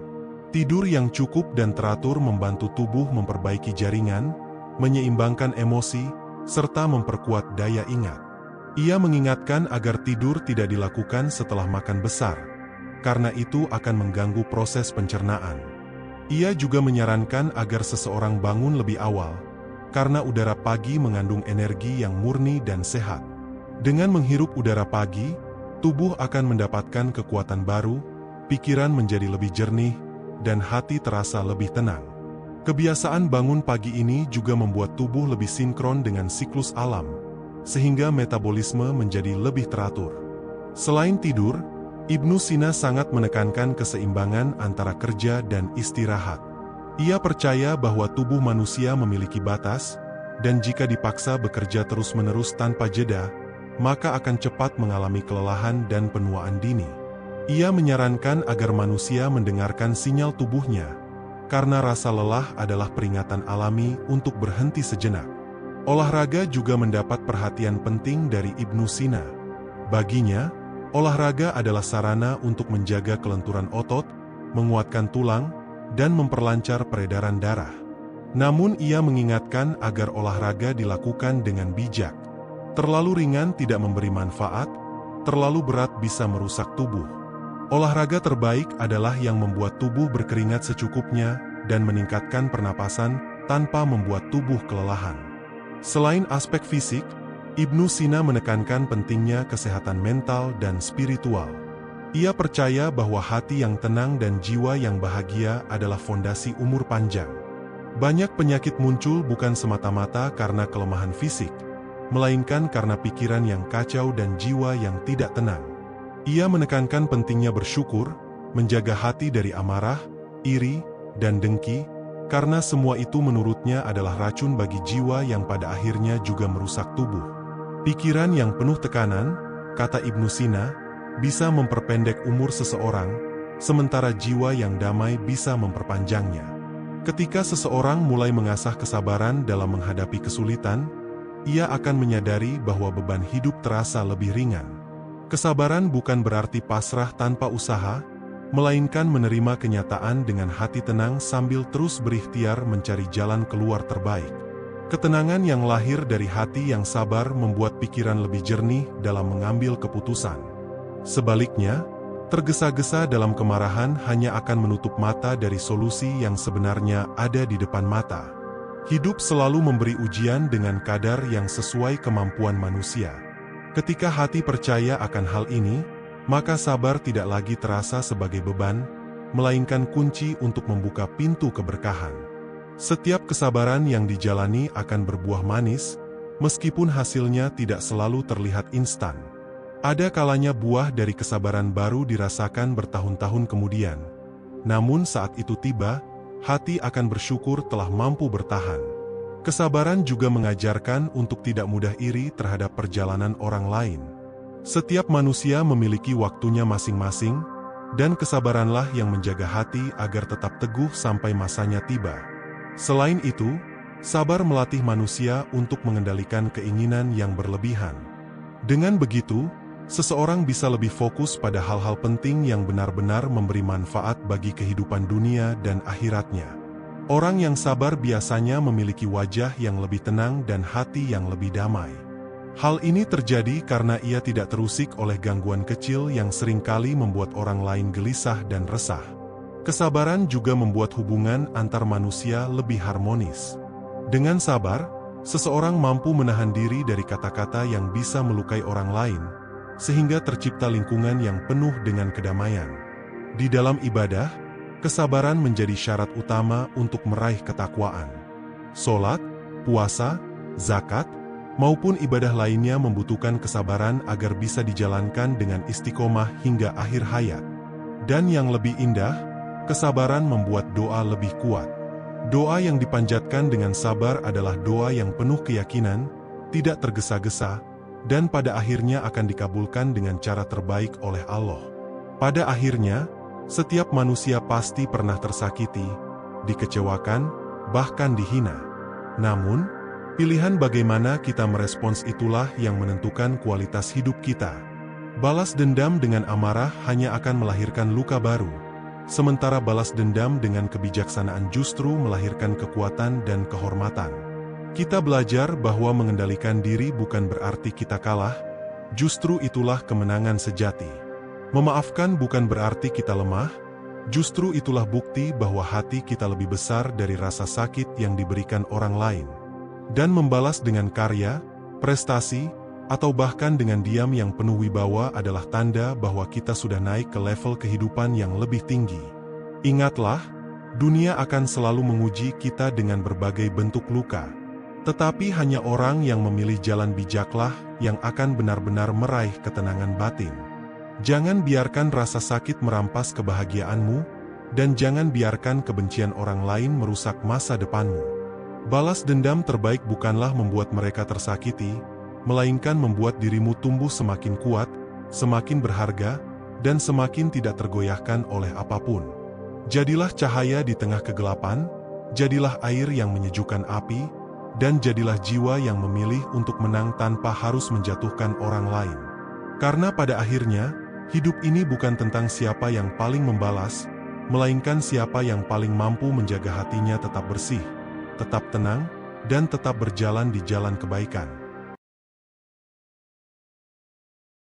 Tidur yang cukup dan teratur membantu tubuh memperbaiki jaringan, menyeimbangkan emosi, serta memperkuat daya ingat. Ia mengingatkan agar tidur tidak dilakukan setelah makan besar, karena itu akan mengganggu proses pencernaan. Ia juga menyarankan agar seseorang bangun lebih awal, karena udara pagi mengandung energi yang murni dan sehat. Dengan menghirup udara pagi, tubuh akan mendapatkan kekuatan baru, pikiran menjadi lebih jernih, dan hati terasa lebih tenang. Kebiasaan bangun pagi ini juga membuat tubuh lebih sinkron dengan siklus alam, sehingga metabolisme menjadi lebih teratur. Selain tidur, Ibnu Sina sangat menekankan keseimbangan antara kerja dan istirahat. Ia percaya bahwa tubuh manusia memiliki batas, dan jika dipaksa bekerja terus-menerus tanpa jeda, maka akan cepat mengalami kelelahan dan penuaan dini. Ia menyarankan agar manusia mendengarkan sinyal tubuhnya, karena rasa lelah adalah peringatan alami untuk berhenti sejenak. Olahraga juga mendapat perhatian penting dari Ibnu Sina. Baginya, olahraga adalah sarana untuk menjaga kelenturan otot, menguatkan tulang, dan memperlancar peredaran darah. Namun ia mengingatkan agar olahraga dilakukan dengan bijak. Terlalu ringan tidak memberi manfaat, terlalu berat bisa merusak tubuh. Olahraga terbaik adalah yang membuat tubuh berkeringat secukupnya dan meningkatkan pernapasan tanpa membuat tubuh kelelahan. Selain aspek fisik, Ibnu Sina menekankan pentingnya kesehatan mental dan spiritual. Ia percaya bahwa hati yang tenang dan jiwa yang bahagia adalah fondasi umur panjang. Banyak penyakit muncul bukan semata-mata karena kelemahan fisik, melainkan karena pikiran yang kacau dan jiwa yang tidak tenang. Ia menekankan pentingnya bersyukur, menjaga hati dari amarah, iri, dan dengki, karena semua itu menurutnya adalah racun bagi jiwa yang pada akhirnya juga merusak tubuh. Pikiran yang penuh tekanan, kata Ibnu Sina, bisa memperpendek umur seseorang, sementara jiwa yang damai bisa memperpanjangnya. Ketika seseorang mulai mengasah kesabaran dalam menghadapi kesulitan, ia akan menyadari bahwa beban hidup terasa lebih ringan. Kesabaran bukan berarti pasrah tanpa usaha, melainkan menerima kenyataan dengan hati tenang sambil terus berikhtiar mencari jalan keluar terbaik. Ketenangan yang lahir dari hati yang sabar membuat pikiran lebih jernih dalam mengambil keputusan. Sebaliknya, tergesa-gesa dalam kemarahan hanya akan menutup mata dari solusi yang sebenarnya ada di depan mata. Hidup selalu memberi ujian dengan kadar yang sesuai kemampuan manusia. Ketika hati percaya akan hal ini, maka sabar tidak lagi terasa sebagai beban, melainkan kunci untuk membuka pintu keberkahan. Setiap kesabaran yang dijalani akan berbuah manis, meskipun hasilnya tidak selalu terlihat instan. Ada kalanya buah dari kesabaran baru dirasakan bertahun-tahun kemudian. Namun saat itu tiba, hati akan bersyukur telah mampu bertahan. Kesabaran juga mengajarkan untuk tidak mudah iri terhadap perjalanan orang lain. Setiap manusia memiliki waktunya masing-masing, dan kesabaranlah yang menjaga hati agar tetap teguh sampai masanya tiba. Selain itu, sabar melatih manusia untuk mengendalikan keinginan yang berlebihan. Dengan begitu, seseorang bisa lebih fokus pada hal-hal penting yang benar-benar memberi manfaat bagi kehidupan dunia dan akhiratnya. Orang yang sabar biasanya memiliki wajah yang lebih tenang dan hati yang lebih damai. Hal ini terjadi karena ia tidak terusik oleh gangguan kecil yang seringkali membuat orang lain gelisah dan resah. Kesabaran juga membuat hubungan antar manusia lebih harmonis. Dengan sabar, seseorang mampu menahan diri dari kata-kata yang bisa melukai orang lain, sehingga tercipta lingkungan yang penuh dengan kedamaian. Di dalam ibadah, kesabaran menjadi syarat utama untuk meraih ketakwaan. Salat, puasa, zakat, maupun ibadah lainnya membutuhkan kesabaran agar bisa dijalankan dengan istiqomah hingga akhir hayat. Dan yang lebih indah, kesabaran membuat doa lebih kuat. Doa yang dipanjatkan dengan sabar adalah doa yang penuh keyakinan, tidak tergesa-gesa, dan pada akhirnya akan dikabulkan dengan cara terbaik oleh Allah. Pada akhirnya, setiap manusia pasti pernah tersakiti, dikecewakan, bahkan dihina. Namun, pilihan bagaimana kita merespons itulah yang menentukan kualitas hidup kita. Balas dendam dengan amarah hanya akan melahirkan luka baru, sementara balas dendam dengan kebijaksanaan justru melahirkan kekuatan dan kehormatan. Kita belajar bahwa mengendalikan diri bukan berarti kita kalah, Justru itulah kemenangan sejati. Memaafkan bukan berarti kita lemah, justru itulah bukti bahwa hati kita lebih besar dari rasa sakit yang diberikan orang lain. Dan membalas dengan karya, prestasi, atau bahkan dengan diam yang penuh wibawa adalah tanda bahwa kita sudah naik ke level kehidupan yang lebih tinggi. Ingatlah, dunia akan selalu menguji kita dengan berbagai bentuk luka. Tetapi hanya orang yang memilih jalan bijaklah yang akan benar-benar meraih ketenangan batin. Jangan biarkan rasa sakit merampas kebahagiaanmu, dan jangan biarkan kebencian orang lain merusak masa depanmu. Balas dendam terbaik bukanlah membuat mereka tersakiti, melainkan membuat dirimu tumbuh semakin kuat, semakin berharga, dan semakin tidak tergoyahkan oleh apapun. Jadilah cahaya di tengah kegelapan, jadilah air yang menyejukkan api, dan jadilah jiwa yang memilih untuk menang tanpa harus menjatuhkan orang lain. Karena pada akhirnya, hidup ini bukan tentang siapa yang paling membalas, melainkan siapa yang paling mampu menjaga hatinya tetap bersih, tetap tenang, dan tetap berjalan di jalan kebaikan.